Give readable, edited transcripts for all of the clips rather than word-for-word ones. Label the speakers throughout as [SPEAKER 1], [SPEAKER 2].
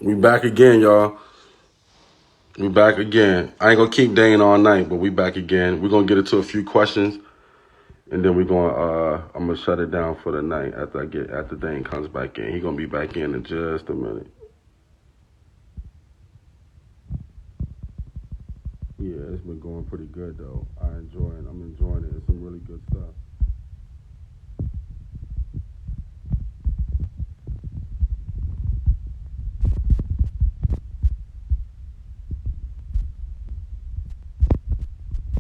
[SPEAKER 1] We back again, y'all. We back again. I ain't gonna keep Dain all night, but we back again. We're gonna get into a few questions, and then we're gonna I'm gonna shut it down for the night after Dain comes back in. He gonna be back in just a minute. Yeah, it's been going pretty good though. I'm enjoying it. It's some really good stuff.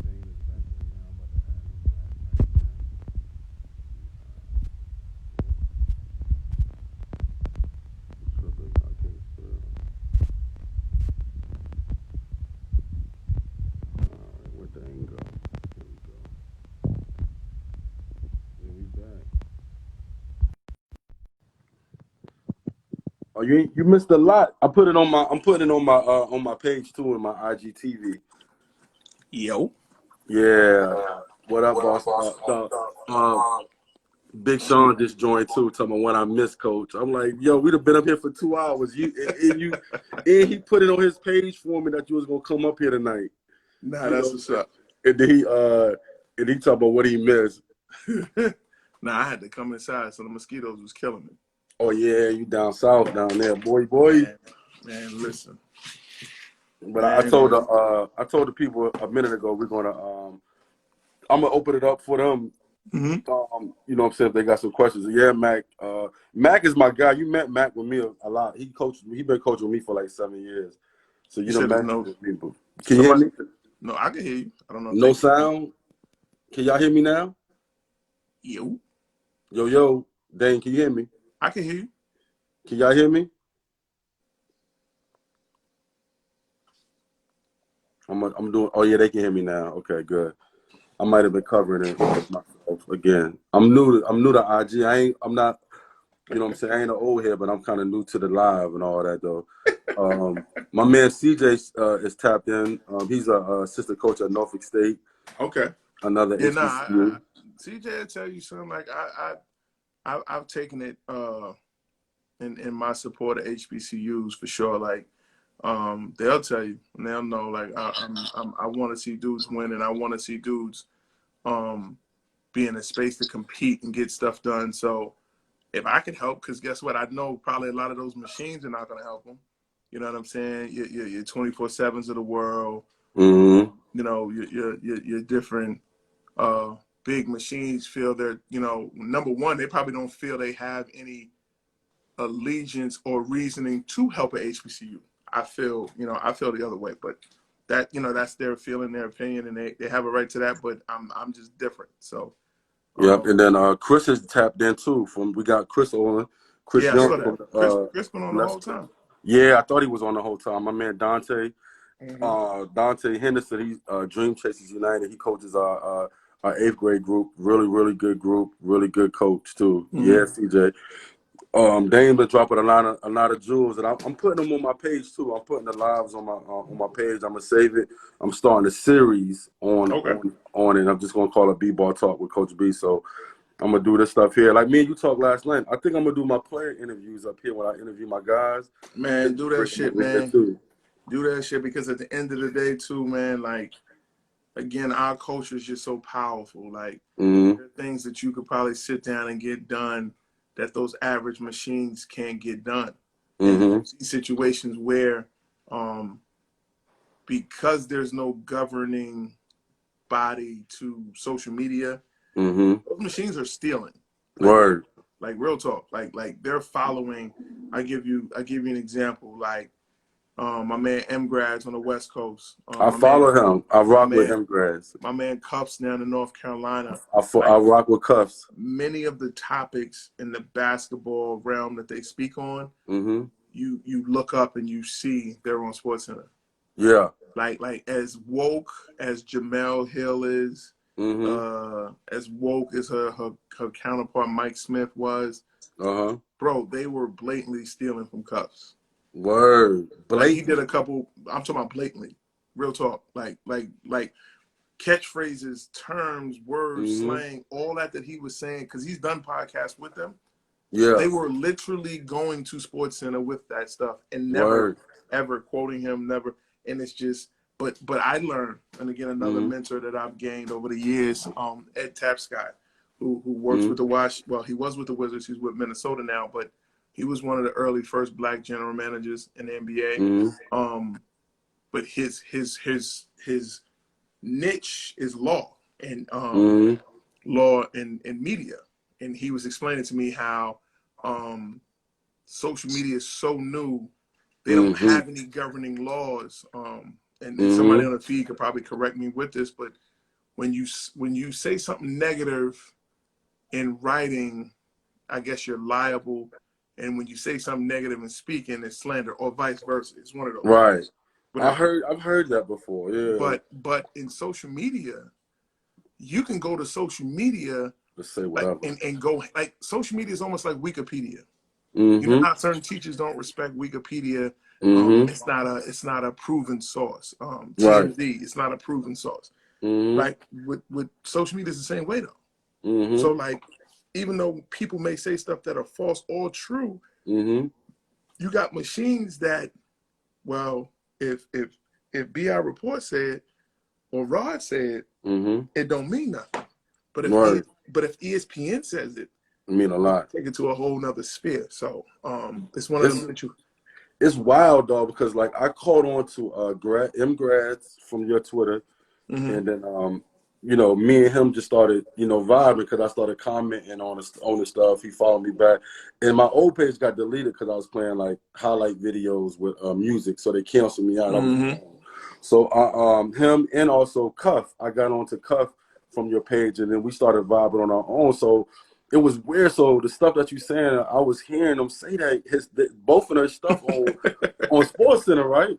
[SPEAKER 1] Dain is back in now. I'm about to add him back right now. Tripping, I can't spell. Alright, where Dain go? Here we go. Yeah, we back. Oh, you missed a lot. I'm putting it on my page too in my IGTV.
[SPEAKER 2] Yo.
[SPEAKER 1] Yeah. What up, boss? Big Sean just joined too, talking about when I miss Coach. I'm like, yo, we'd have been up here for 2 hours. And he put it on his page for me that you was gonna come up here tonight.
[SPEAKER 2] Nah,
[SPEAKER 1] You
[SPEAKER 2] that's
[SPEAKER 1] know,
[SPEAKER 2] what's up.
[SPEAKER 1] and then he talked about what he missed.
[SPEAKER 2] Nah, I had to come inside, so the mosquitoes was killing me.
[SPEAKER 1] Oh yeah, you down south down there, boy.
[SPEAKER 2] Listen.
[SPEAKER 1] But I told the people a minute ago we're gonna I'm gonna open it up for them.
[SPEAKER 2] Mm-hmm.
[SPEAKER 1] You know what I'm saying? If they got some questions. Yeah, Mac. Mac is my guy. You met Mac with me a lot. He coached me. He been coaching with me for like 7 years. So
[SPEAKER 2] You
[SPEAKER 1] you know
[SPEAKER 2] said there's
[SPEAKER 1] Mac
[SPEAKER 2] no
[SPEAKER 1] people. Can you hear
[SPEAKER 2] somebody.
[SPEAKER 1] me?
[SPEAKER 2] No, I can hear you. I don't know if
[SPEAKER 1] No
[SPEAKER 2] they can hear me.
[SPEAKER 1] sound. Can y'all hear me now?
[SPEAKER 2] Yo.
[SPEAKER 1] Yo, Dane, can you hear me?
[SPEAKER 2] I can hear you.
[SPEAKER 1] Can y'all hear me? I'm doing. Oh yeah, they can hear me now. Okay, good. I might have been covering it myself again. I'm new to IG. I'm not. You know what I'm saying? I ain't an old head, but I'm kind of new to the live and all that though. My man CJ is tapped in. He's a assistant coach at Norfolk State.
[SPEAKER 2] Okay.
[SPEAKER 1] Another
[SPEAKER 2] Yeah,
[SPEAKER 1] HBCU.
[SPEAKER 2] CJ will tell you something. Like I've taken it in my support of HBCUs for sure. Like they'll tell you and they'll know. Like I want to see dudes win, and I want to see dudes be in a space to compete and get stuff done. So if I can help, because guess what? I know probably a lot of those machines are not going to help them. You know what I'm saying? Your 24/7s of the world.
[SPEAKER 1] Mm-hmm.
[SPEAKER 2] You know, your different big machines feel they're, number one, they probably don't feel they have any allegiance or reasoning to help a HBCU. I feel the other way, but that's their feeling, their opinion, and they have a right to that. But I'm just different. So
[SPEAKER 1] Yep. And then Chris is tapped in too. We got Chris on. Chris
[SPEAKER 2] yeah, I
[SPEAKER 1] Young
[SPEAKER 2] saw that.
[SPEAKER 1] from
[SPEAKER 2] Chris been on the whole
[SPEAKER 1] Leicester.
[SPEAKER 2] time.
[SPEAKER 1] Yeah, I thought he was on the whole time. My man Dante.
[SPEAKER 2] Mm-hmm.
[SPEAKER 1] Dante Henderson, he's Dream Chasers United. He coaches our eighth grade group. Really good group. Really good coach too.
[SPEAKER 2] Mm-hmm.
[SPEAKER 1] Yeah, CJ. Dane been dropping a lot of jewels, and I'm putting them on my page too. I'm putting the lives on my page. I'm gonna save it. I'm starting a series
[SPEAKER 2] Okay.
[SPEAKER 1] on it. I'm just gonna call it B-Ball Talk with Coach B. So I'm gonna do this stuff here. Like me and you talked last night. I think I'm gonna do my player interviews up here when I interview my guys.
[SPEAKER 2] Man, do that
[SPEAKER 1] Bring them
[SPEAKER 2] shit,
[SPEAKER 1] over here
[SPEAKER 2] man.
[SPEAKER 1] too.
[SPEAKER 2] Do that shit because at the end of the day, too, man, like, again, our culture is just so powerful. Like,
[SPEAKER 1] Mm-hmm.
[SPEAKER 2] there are things that you could probably sit down and get done that those average machines can't get done. And
[SPEAKER 1] Mm-hmm.
[SPEAKER 2] you see situations where, um, because there's no governing body to social media,
[SPEAKER 1] Mm-hmm.
[SPEAKER 2] those machines are stealing. Like,
[SPEAKER 1] Word.
[SPEAKER 2] like real talk. Like they're following. I give you an example. Like my man M Grads on the West Coast.
[SPEAKER 1] I
[SPEAKER 2] My man,
[SPEAKER 1] follow him. I
[SPEAKER 2] my
[SPEAKER 1] rock with
[SPEAKER 2] man,
[SPEAKER 1] him, grads.
[SPEAKER 2] my man Cuffs down in North Carolina.
[SPEAKER 1] I
[SPEAKER 2] Like
[SPEAKER 1] rock with cuffs.
[SPEAKER 2] many of the topics in the basketball realm that they speak on,
[SPEAKER 1] Mm-hmm.
[SPEAKER 2] you look up and you see they're on SportsCenter.
[SPEAKER 1] Yeah.
[SPEAKER 2] Like as woke as Jamel Hill is,
[SPEAKER 1] Mm-hmm.
[SPEAKER 2] as woke as her counterpart Mike Smith was,
[SPEAKER 1] Uh-huh.
[SPEAKER 2] bro, they were blatantly stealing from Cuffs.
[SPEAKER 1] Word.
[SPEAKER 2] Like he did
[SPEAKER 1] Blatant.
[SPEAKER 2] a couple. I'm talking about blatantly, real talk. Like catchphrases, terms, words,
[SPEAKER 1] Mm-hmm.
[SPEAKER 2] slang, all that he was saying because he's done podcasts with them.
[SPEAKER 1] Yeah.
[SPEAKER 2] They were literally going to Sports Center with that stuff and never,
[SPEAKER 1] Word.
[SPEAKER 2] ever quoting him, never. And it's just, but I learned, and again, another mentor that I've gained over the years, Ed Tapscott, who works with the well, he was with the Wizards, he's with Minnesota now, but he was one of the early first black general managers in the NBA. But his niche is law and law and media. And he was explaining to me how social media is so new, they don't have any governing laws. And somebody on the feed could probably correct me with this, but when you say something negative in writing, I guess you're liable. And when you say something negative in speaking, it's slander, or vice versa. It's one of those.
[SPEAKER 1] Right.
[SPEAKER 2] Whatever.
[SPEAKER 1] I've heard that before. Yeah.
[SPEAKER 2] But in social media, you can go to social media
[SPEAKER 1] Just say whatever.
[SPEAKER 2] and go, like, social media is almost like Wikipedia. You know how certain teachers don't respect Wikipedia. It's not a proven source. TMZ, it's not a proven source. Like with social media, it's the same way though. So like, even though people may say stuff that are false or true, you got machines that, well, if BI Report said or Rod said, it don't mean nothing. But if ESPN says it,
[SPEAKER 1] mean a lot.
[SPEAKER 2] Take it to a whole nother sphere. So it's one of them that you.
[SPEAKER 1] It's wild, dog, because like I caught on to grads from your Twitter, and then you know, me and him just started, you know, vibing because I started commenting on the stuff. He followed me back, and my old page got deleted because I was playing like highlight videos with music, so they canceled me out. So him and also Cuff, I got onto Cuff from your page, and then we started vibing on our own. So it was weird. So the stuff that you saying, I was hearing them say that both of their stuff on Sports Center, right?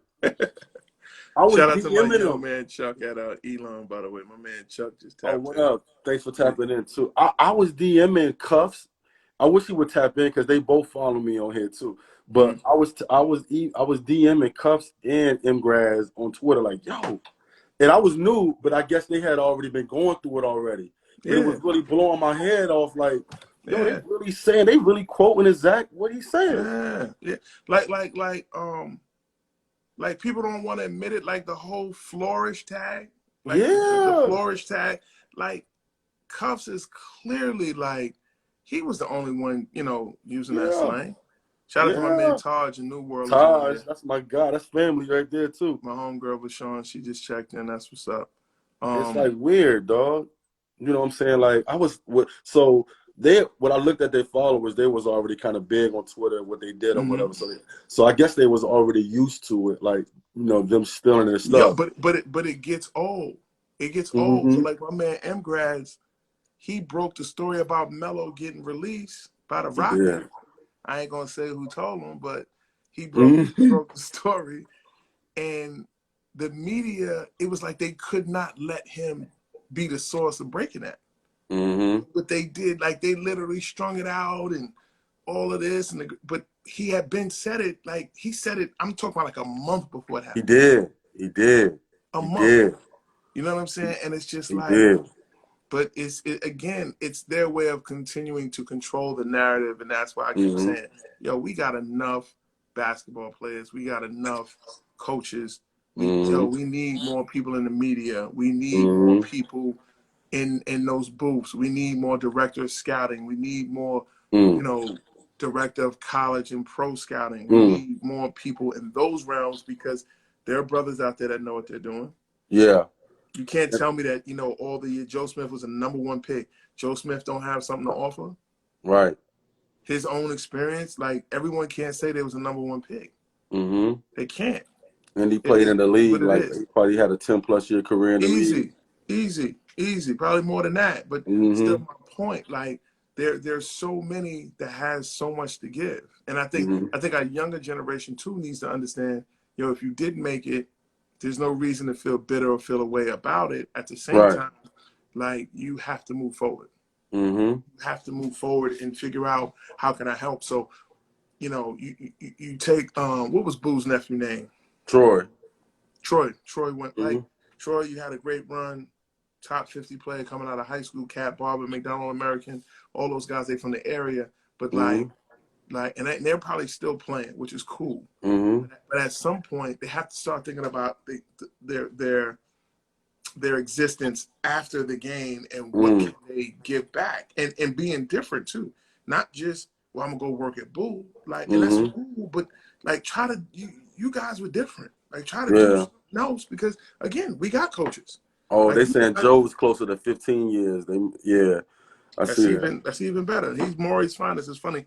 [SPEAKER 1] I was
[SPEAKER 2] Shout out to my young
[SPEAKER 1] him.
[SPEAKER 2] man Chuck at Elon, by the way. My man Chuck just
[SPEAKER 1] Oh,
[SPEAKER 2] tapped
[SPEAKER 1] what
[SPEAKER 2] in.
[SPEAKER 1] up? Thanks for tapping in too. I was DMing Cuffs. I wish he would tap in because they both follow me on here too. But I was DMing Cuffs and Mgraz on Twitter like, yo. And I was new, but I guess they had already been going through it already. But it was really blowing my head off. Like, yo, they really saying, they really quoting exact what he said.
[SPEAKER 2] Yeah. Like people don't want to admit it. Like the whole flourish tag, like the flourish tag. Like Cuffs is clearly like he was the only one, you know, using that slang. Shout out to my man Taj in New World.
[SPEAKER 1] Taj, that's my guy. That's family right there too.
[SPEAKER 2] My homegirl Vashawn, she just checked in. That's what's up.
[SPEAKER 1] It's like weird, dog. You know what I'm saying? Like I was when I looked at their followers, they was already kind of big on Twitter, what they did or whatever. So I guess they was already used to it, like, you know, them stealing their stuff.
[SPEAKER 2] Yeah, but it gets old. It gets old. So like my man Mgraz, he broke the story about Melo getting released by the Rockets. I ain't gonna say who told him, but he broke the story, and the media, it was like they could not let him be the source of breaking that. But they did, like they literally strung it out and all of this, but he had been said it, like he said it. I'm talking about like a month before it happened.
[SPEAKER 1] He did.
[SPEAKER 2] A month. You know what I'm saying? And it's just but again, it's their way of continuing to control the narrative, and that's why I keep saying, yo, we got enough basketball players, we got enough coaches. We need more people in the media. We need more people in those booths. We need more director of scouting. We need more, you know, director of college and pro scouting. We need more people in those realms because there are brothers out there that know what they're doing.
[SPEAKER 1] Yeah.
[SPEAKER 2] You can't tell me that, you know, all the year Joe Smith was a #1 pick. Joe Smith don't have something to offer.
[SPEAKER 1] Right.
[SPEAKER 2] His own experience, like everyone can't say there was a #1 pick. They can't.
[SPEAKER 1] And he played in the league, like he probably had a 10+ year career in the league.
[SPEAKER 2] Easy. Probably more than that. But still my point, like there's so many that has so much to give. And I think our younger generation too needs to understand, yo, if you didn't make it, there's no reason to feel bitter or feel a way about it. At the same time, like you have to move forward. You have to move forward and figure out how can I help. So, you know, you take what was Boo's nephew name? Troy went like Troy. You had a great run, top 50 player coming out of high school. Cat Barber, McDonald American, all those guys. They from the area. but
[SPEAKER 1] Mm-hmm.
[SPEAKER 2] and they're probably still playing, which is cool.
[SPEAKER 1] Mm-hmm.
[SPEAKER 2] But at some point, they have to start thinking about their existence after the game and what
[SPEAKER 1] Mm.
[SPEAKER 2] can they give back, and being different too. Not just, well, I'm gonna go work at Bull, like, and that's
[SPEAKER 1] Mm-hmm.
[SPEAKER 2] cool, but like try to you guys were different. Like try to do
[SPEAKER 1] Yeah.
[SPEAKER 2] something else, because again, we got coaches.
[SPEAKER 1] Oh,
[SPEAKER 2] Like
[SPEAKER 1] they saying Joe was closer to 15 years. Yeah, I see that.
[SPEAKER 2] that's even better. He's Maury's finest. It's funny.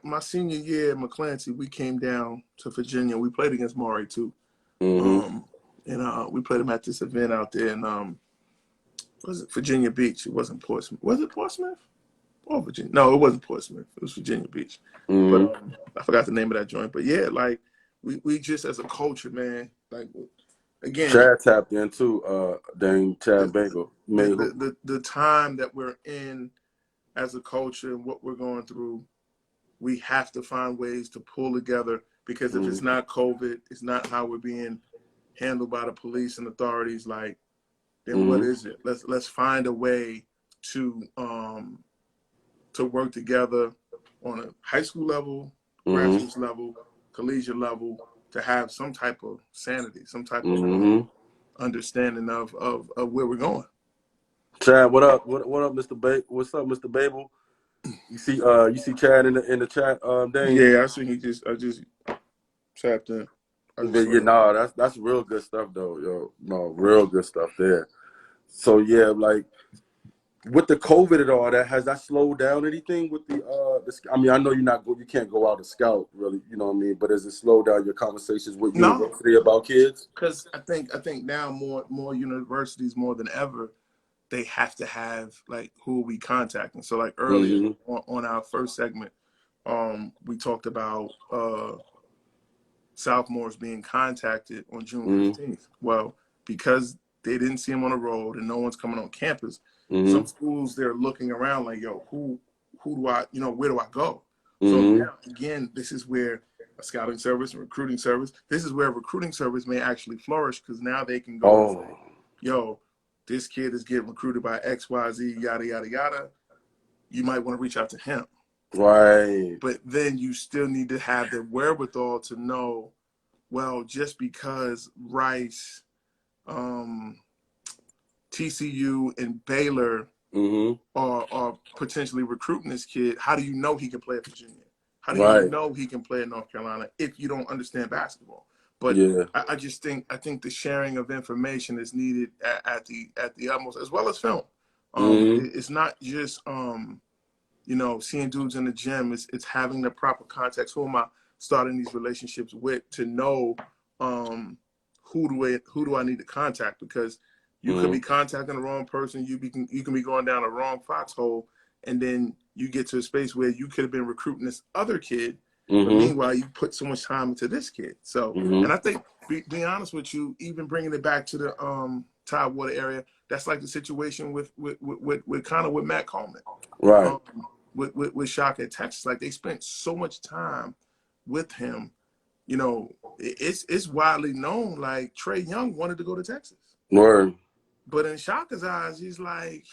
[SPEAKER 2] My senior year at McClancy, we came down to Virginia. We played against Maury too.
[SPEAKER 1] Mm-hmm.
[SPEAKER 2] And we played him at this event out there in was it Virginia Beach? It wasn't Portsmouth. Was it Portsmouth? Or Virginia? No, it wasn't Portsmouth. It was Virginia Beach.
[SPEAKER 1] Mm-hmm.
[SPEAKER 2] But I forgot the name of that joint. But yeah, like we just as a culture, man. Like again,
[SPEAKER 1] Chad tapped in too. Dain Chad Bagel.
[SPEAKER 2] the time that we're in as a culture and what we're going through, we have to find ways to pull together, because if it's not COVID, it's not how we're being handled by the police and authorities, like, then what is it? Let's find a way to work together on a high school level, grassroots level, collegiate level, to have some type of sanity, some type of understanding of where we're going.
[SPEAKER 1] Chad, what up? What up, Mr. What's up, Mr. Babel? You see Chad in the chat, Dain?
[SPEAKER 2] Yeah, I see. I just tapped in.
[SPEAKER 1] But yeah, nah, that's real good stuff though, yo. No, real good stuff there. So yeah, like with the COVID and all that, has that slowed down anything with the I mean, I know you can't go out and scout really, you know what I mean, but has it slowed down your conversations with university about kids?
[SPEAKER 2] Because I think now more universities more than ever, they have to have, like, who are we contacting. So like earlier on our first segment, we talked about sophomores being contacted on June 15th. Well, because they didn't see him on the road and no one's coming on campus, some schools, they're looking around like, yo, who do I, where do I go? So now, again, this is where a scouting service and recruiting service, this is where a recruiting service may actually flourish, because now they can go and say, yo, this kid is getting recruited by XYZ, yada, yada, yada. You might want to reach out to him.
[SPEAKER 1] Right.
[SPEAKER 2] But then you still need to have the wherewithal to know, well, just because Rice, TCU, and Baylor are potentially recruiting this kid, how do you know he can play at Virginia? How do you know he can play at North Carolina if you don't understand basketball? But I just think the sharing of information is needed at the utmost, as well as film. It's not just seeing dudes in the gym. It's having the proper context. Who am I starting these relationships with, to know who do I need to contact? Because you could be contacting the wrong person. You can be going down a wrong foxhole, and then you get to a space where you could have been recruiting this other kid, but meanwhile you put so much time into this kid. So, and I think, being honest with you, even bringing it back to the Tidewater area, that's like the situation with kind of with Matt Coleman,
[SPEAKER 1] right?
[SPEAKER 2] With Shaka at Texas. Like, they spent so much time with him. It's widely known, like, Trae Young wanted to go to Texas.
[SPEAKER 1] Word.
[SPEAKER 2] But in Shaka's eyes, he's like,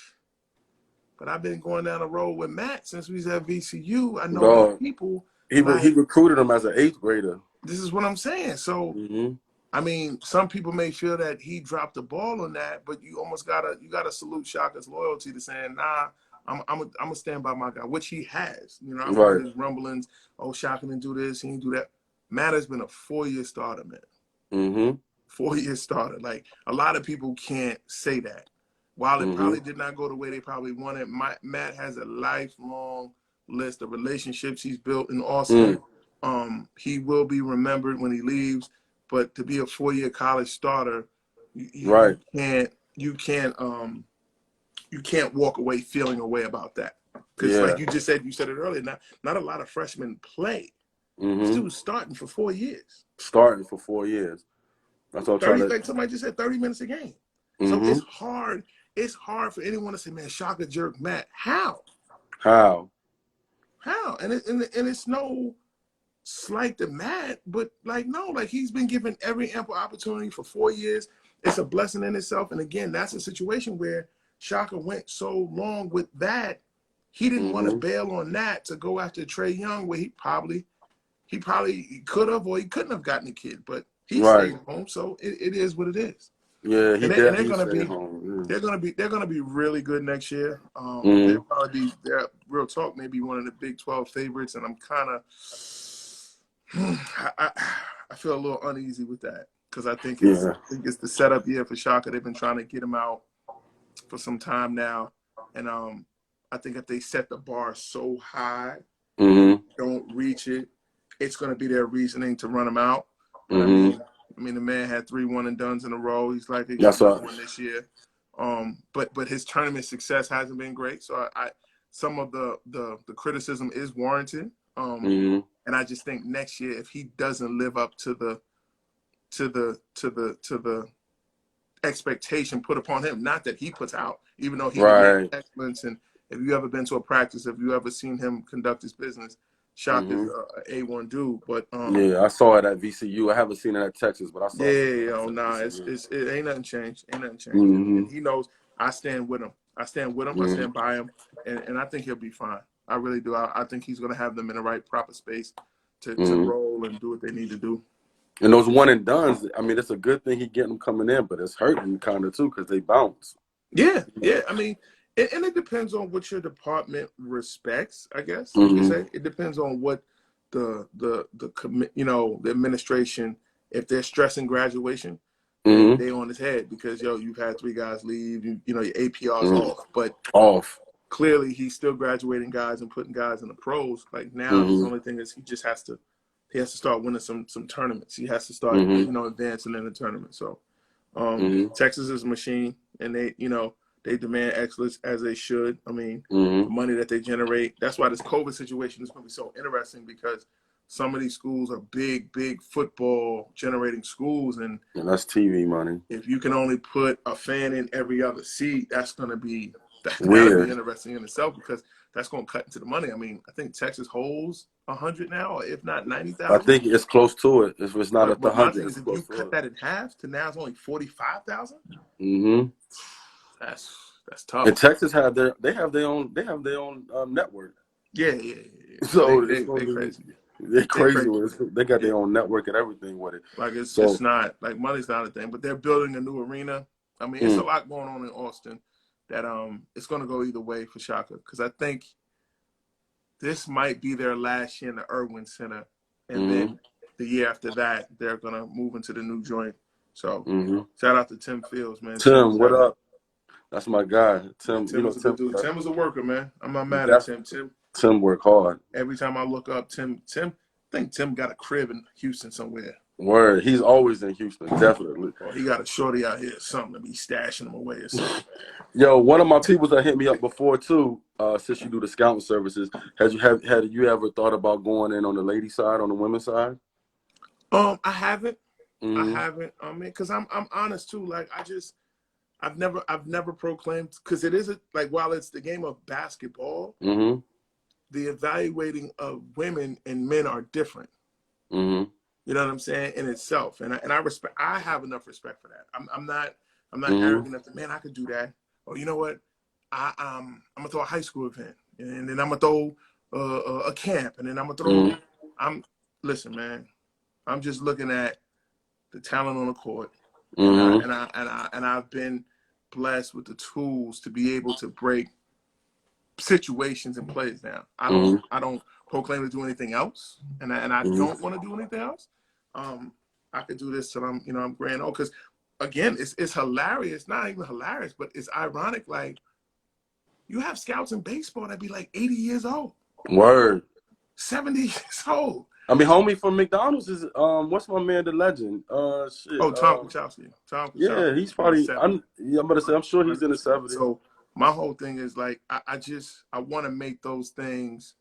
[SPEAKER 2] but I've been going down the road with Matt since we was at VCU. I know people.
[SPEAKER 1] He recruited him as an 8th grader.
[SPEAKER 2] This is what I'm saying. So, I mean, some people may feel that he dropped the ball on that, but you almost gotta salute Shaka's loyalty to saying, nah, I'm gonna stand by my guy, which he has. I've heard his rumblings. Oh, Shaka didn't do this, he didn't do that. Matt has been a 4-year starter, man. 4-year starter. Like, a lot of people can't say that. While it probably did not go the way they probably wanted, Matt has a lifelong list of relationships he's built in Austin. He will be remembered when he leaves, but to be a 4-year college starter, you can't walk away feeling a way about that. Because like you said it earlier, not a lot of freshmen play. This dude was starting for 4 years.
[SPEAKER 1] Starting for 4 years. That's all.
[SPEAKER 2] Like somebody just said, 30 minutes a game. So it's hard. It's hard for anyone to say, man, Shaka jerk Matt. How? And it's no slight to Matt, but like, no, like, he's been given every ample opportunity for 4 years. It's a blessing in itself. And again, that's a situation where Shaka went so long with that he didn't want to bail on that to go after Trae Young, where he probably could have or he couldn't have gotten a kid, but he stayed home. So it is what it is.
[SPEAKER 1] Yeah, he
[SPEAKER 2] And
[SPEAKER 1] did.
[SPEAKER 2] they're
[SPEAKER 1] He
[SPEAKER 2] gonna
[SPEAKER 1] stayed
[SPEAKER 2] be
[SPEAKER 1] home.
[SPEAKER 2] they're gonna be really good next year. They're real talk, maybe one of the Big 12 favorites, and I'm kind of I feel a little uneasy with that because I think it's the setup year for Shaka. They've been trying to get him out for some time now, and I think if they set the bar so high, don't reach it, it's going to be their reasoning to run him out. But I mean, the man had 3 1-and-dones in a row. He's likely to get another one this year. But his tournament success hasn't been great. So I some of the criticism is warranted. And I just think next year, if he doesn't live up to the expectation put upon him, not that he puts out, even though he demands excellence. And if you ever been to a practice, if you ever seen him conduct his business, Shock is a A1 dude. But
[SPEAKER 1] I saw it at VCU. I haven't seen it at Texas, but I saw it.
[SPEAKER 2] It ain't nothing changed. And he knows I stand with him. I stand by him, and I think he'll be fine. I really do. I think he's going to have them in the right, proper space to roll and do what they need to do.
[SPEAKER 1] And those 1-and-dones, I mean, it's a good thing he getting them coming in, but it's hurting kind of too because they bounce.
[SPEAKER 2] Yeah. I mean, and it depends on what your department respects, I guess you could say. It depends on what the administration, if they're stressing graduation, they on his head because you've had 3 guys leave, your APR's off, but clearly he's still graduating guys and putting guys in the pros. Like now, his only thing is he has to start winning some tournaments. He has to start advancing in the tournament. So Texas is a machine, and they demand excellence as they should. I mean, the money that they generate. That's why this COVID situation is going to be so interesting because some of these schools are big football generating schools, and
[SPEAKER 1] that's TV money.
[SPEAKER 2] If you can only put a fan in every other seat, that's going to be
[SPEAKER 1] weird.
[SPEAKER 2] Be interesting in itself because that's going to cut into the money. I mean, I think Texas holds 100 now, or if not 90,000.
[SPEAKER 1] I think it's close to it. If it's not at the 100,
[SPEAKER 2] my thing is if you cut that in half to now it's only 45,000. That's tough.
[SPEAKER 1] And Texas have their own network.
[SPEAKER 2] Yeah.
[SPEAKER 1] So
[SPEAKER 2] they crazy.
[SPEAKER 1] They're crazy with it. They got their own network and everything with it.
[SPEAKER 2] Like it's not like money's not a thing, but they're building a new arena. I mean, it's a lot going on in Austin that it's going to go either way for Shaka because I think this might be their last year in the Ervin Center, and then the year after that they're going to move into the new joint. So shout out to Tim Fields, man.
[SPEAKER 1] Tim, what up? That's my guy. Tim
[SPEAKER 2] was a good dude. Tim was a worker, man. I'm not mad at Tim.
[SPEAKER 1] Tim work hard.
[SPEAKER 2] Every time I look up Tim, I think Tim got a crib in Houston somewhere.
[SPEAKER 1] Word. He's always in Houston, definitely.
[SPEAKER 2] Or he got a shorty out here, something to be stashing him away or something.
[SPEAKER 1] Yo, one of my people that hit me up before too, since you do the scouting services, had you ever thought about going in on the lady side, on the women's side?
[SPEAKER 2] I haven't. I haven't. I mean, because I'm honest too. Like I've never proclaimed, because it isn't like, while it's the game of basketball, the evaluating of women and men are different. You know what I'm saying? In itself, and I respect. I have enough respect for that. I'm not arrogant enough to, man, I could do that. Or you know what? I'm gonna throw a high school event, and then I'm gonna throw a camp, and then I'm gonna throw. Listen, man. I'm just looking at the talent on the court, and I've been blessed with the tools to be able to break situations and plays down. I don't proclaim to do anything else, and I don't want to do anything else. I could do this till I'm grand old, because again, it's hilarious. Not even hilarious, but it's ironic. Like, you have scouts in baseball that be like 80 years old.
[SPEAKER 1] Word.
[SPEAKER 2] 70 years old.
[SPEAKER 1] I mean, homie from McDonald's is what's my man, the legend?
[SPEAKER 2] Tom Kuchowski.
[SPEAKER 1] Yeah, he's probably. I'm about to say, I'm sure he's in the 70s.
[SPEAKER 2] So my whole thing is like, I want to make those things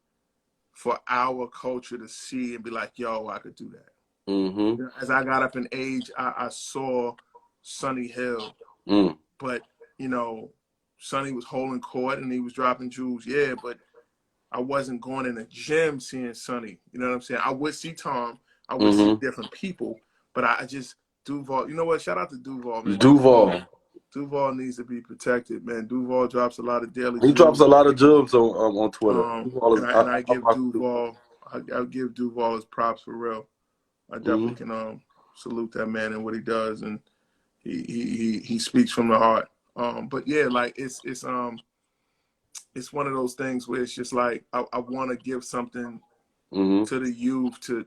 [SPEAKER 2] for our culture to see and be like, yo, I could do that. As I got up in age, I saw Sonny Hill, but Sonny was holding court and he was dropping jewels, but I wasn't going in the gym seeing Sonny. You know what I'm saying? I would see Tom. I would see different people. But I just, Duval, you know what? Shout out to Duval, man.
[SPEAKER 1] Duval.
[SPEAKER 2] Duval needs to be protected, man. Duval drops a lot of daily
[SPEAKER 1] He drops
[SPEAKER 2] jewels.
[SPEAKER 1] a lot of jewels on Twitter. Duval is,
[SPEAKER 2] And I give
[SPEAKER 1] I
[SPEAKER 2] Duval, I give Duval his props for real. I definitely can salute that man and what he does, and he speaks from the heart. But yeah, like it's one of those things where it's just like I want to give something to the youth, to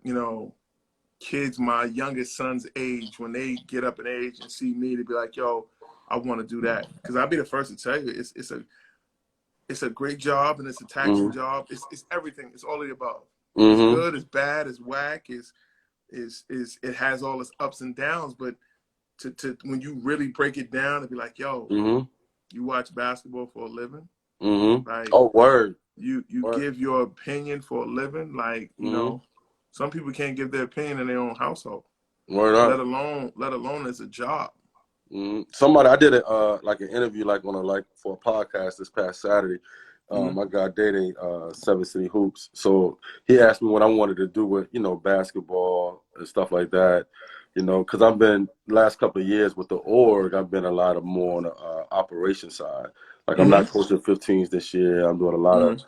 [SPEAKER 2] kids my youngest son's age, when they get up in age and see me, to be like, yo, I want to do that. Because I'll be the first to tell you, it's a great job, and it's a taxing job. It's everything. It's all of the above. It's good, it's bad, it's whack, it has all its ups and downs. But to when you really break it down and be like, yo, you watch basketball for a living, like,
[SPEAKER 1] oh, word.
[SPEAKER 2] You
[SPEAKER 1] Word.
[SPEAKER 2] give your opinion for a living, like, some people can't give their opinion in their own household.
[SPEAKER 1] Word up.
[SPEAKER 2] Let alone as a job.
[SPEAKER 1] Somebody, I did like an interview for a podcast this past Saturday. My guy Dain, Seven City Hoops. So he asked me what I wanted to do with basketball and stuff like that. Because I've been last couple of years with the org, I've been a lot of more on the operation side. Like I'm not coaching 15s this year. I'm doing a lot of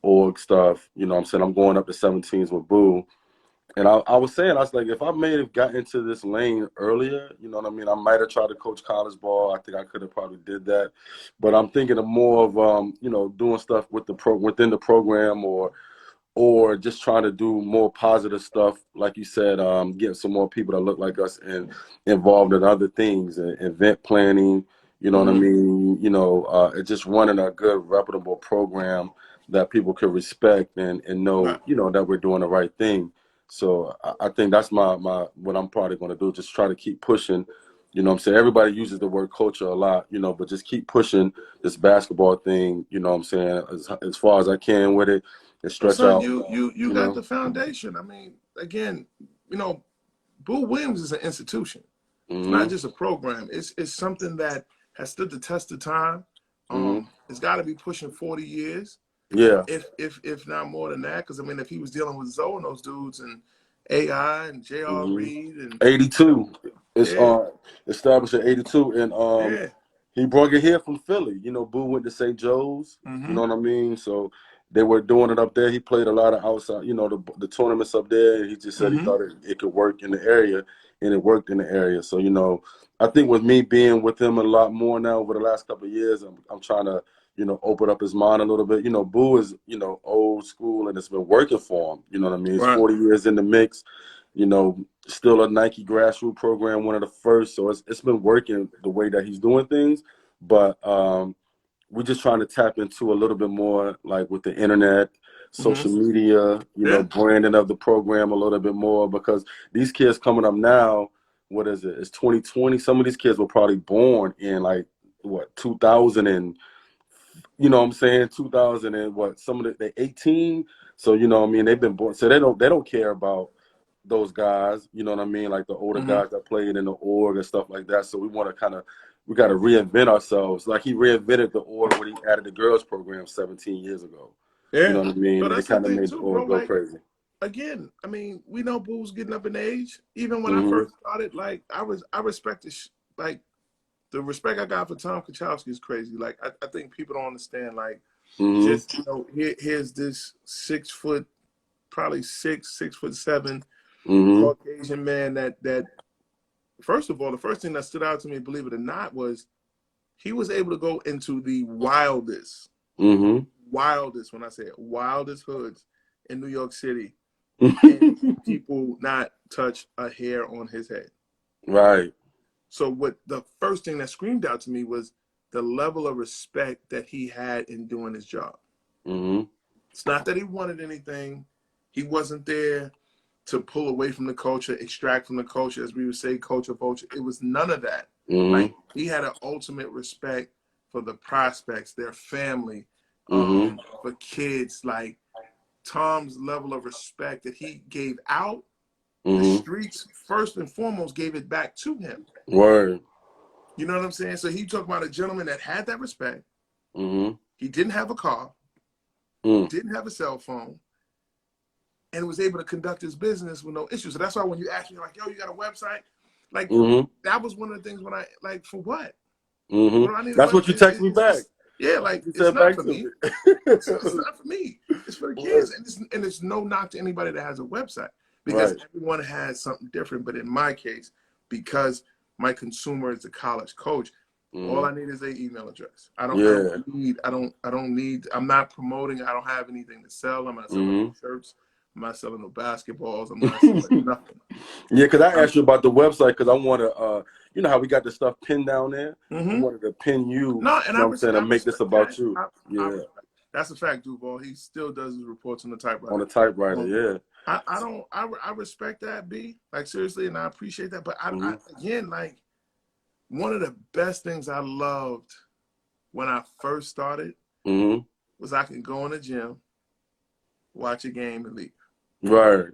[SPEAKER 1] org stuff. I'm saying I'm going up to 17s with Boo. And I was saying, I was like, if I may have got into this lane earlier, you know what I mean? I might have tried to coach college ball. I think I could have probably did that. But I'm thinking of more of, doing stuff with within the program, or just trying to do more positive stuff. Like you said, getting some more people that look like us and involved in other things, event planning, you know what I mean? It's just running a good, reputable program that people can respect and know, that we're doing the right thing. So I think that's my what I'm probably going to do. Just try to keep pushing. What I'm saying? Everybody uses the word culture a lot, but just keep pushing this basketball thing, what I'm saying, as far as I can with it, and stretch
[SPEAKER 2] son,
[SPEAKER 1] out.
[SPEAKER 2] you got the foundation. I mean, again, Boo Williams is an institution. It's not just a program. It's something that has stood the test of time. It's got to be pushing 40 years.
[SPEAKER 1] Yeah.
[SPEAKER 2] If not more than that, because I mean, if he was dealing with Zoe and those dudes and AI and J.R. Reed and
[SPEAKER 1] 82, it's established in 82, and he brought it here from Philly. Boo went to St. Joe's. You know what I mean? So they were doing it up there. He played a lot of outside, the tournaments up there. And he just said he thought it could work in the area, and it worked in the area. So I think with me being with him a lot more now over the last couple of years, I'm trying to open up his mind a little bit. Boo is, old school, and it's been working for him. You know what I mean? He's 40 years in the mix, still a Nike grassroots program, one of the first. So it's been working the way that he's doing things. But we're just trying to tap into a little bit more, like with the internet, social media, branding of the program a little bit more, because these kids coming up now, what is it? It's 2020. Some of these kids were probably born in 2000 and, what I'm saying, 2000 and what, some of they 18. So, what I mean, they've been born. So they don't care about those guys, you know what I mean? Like the older guys that played in the org and stuff like that. So we want to we got to reinvent ourselves. Like he reinvented the org when he added the girls program 17 years ago.
[SPEAKER 2] Yeah.
[SPEAKER 1] You know what I mean?
[SPEAKER 2] But
[SPEAKER 1] It kind of made the org go crazy.
[SPEAKER 2] Again, I mean, we know Boo's getting up in age. Even when I first started, I respect the respect I got for Tom Kachowski is crazy. Like, I think people don't understand. Like, just here's this 6 foot, probably 6'7", Caucasian man that first of all, the first thing that stood out to me, believe it or not, was he was able to go into the wildest, when I say it, wildest hoods in New York City, and people not touch a hair on his head.
[SPEAKER 1] Right.
[SPEAKER 2] So what the first thing that screamed out to me was the level of respect that he had in doing his job. It's not that he wanted anything. He wasn't there to pull away from the culture, extract from the culture, as we would say, culture vulture. It was none of that. Like, he had an ultimate respect for the prospects, their family, for kids. Like, Tom's level of respect that he gave out, the streets, first and foremost, gave it back to him.
[SPEAKER 1] Word.
[SPEAKER 2] You know what I'm saying? So he talked about a gentleman that had that respect. He didn't have a car, didn't have a cell phone, and was able to conduct his business with no issues. So that's why when you ask me, like, yo, you got a website? Like, that was one of the things when I, like, for what? What do I need a
[SPEAKER 1] That's what
[SPEAKER 2] website?
[SPEAKER 1] you text me back.
[SPEAKER 2] Yeah, like
[SPEAKER 1] You
[SPEAKER 2] it's
[SPEAKER 1] said
[SPEAKER 2] not
[SPEAKER 1] back
[SPEAKER 2] for
[SPEAKER 1] to
[SPEAKER 2] me.
[SPEAKER 1] me.
[SPEAKER 2] It's not for me. It's for the kids, and it's no knock to anybody that has a website because
[SPEAKER 1] Right.
[SPEAKER 2] everyone has something different. But in my case, because my consumer is a college coach, all I need is their email address. I don't need. I'm not promoting. I don't have anything to sell. I'm not selling no shirts. I'm not selling no basketballs. I'm not selling nothing.
[SPEAKER 1] Yeah, because I asked you about the website because I want to, you know how we got the stuff pinned down there? I
[SPEAKER 2] Mm-hmm.
[SPEAKER 1] wanted to pin you,
[SPEAKER 2] No,
[SPEAKER 1] you
[SPEAKER 2] and
[SPEAKER 1] know what I'm saying,
[SPEAKER 2] I
[SPEAKER 1] and make this
[SPEAKER 2] respect
[SPEAKER 1] about
[SPEAKER 2] that.
[SPEAKER 1] you.
[SPEAKER 2] I
[SPEAKER 1] Yeah,
[SPEAKER 2] respect. That's a fact, Duval. He still does his reports on the
[SPEAKER 1] on
[SPEAKER 2] typewriter.
[SPEAKER 1] the typewriter,
[SPEAKER 2] Um,
[SPEAKER 1] yeah.
[SPEAKER 2] I don't I respect that, B. Like seriously, and I appreciate that. But I again, like one of the best things I loved when I first started was I can go in the gym, watch a game, and leave.
[SPEAKER 1] Right.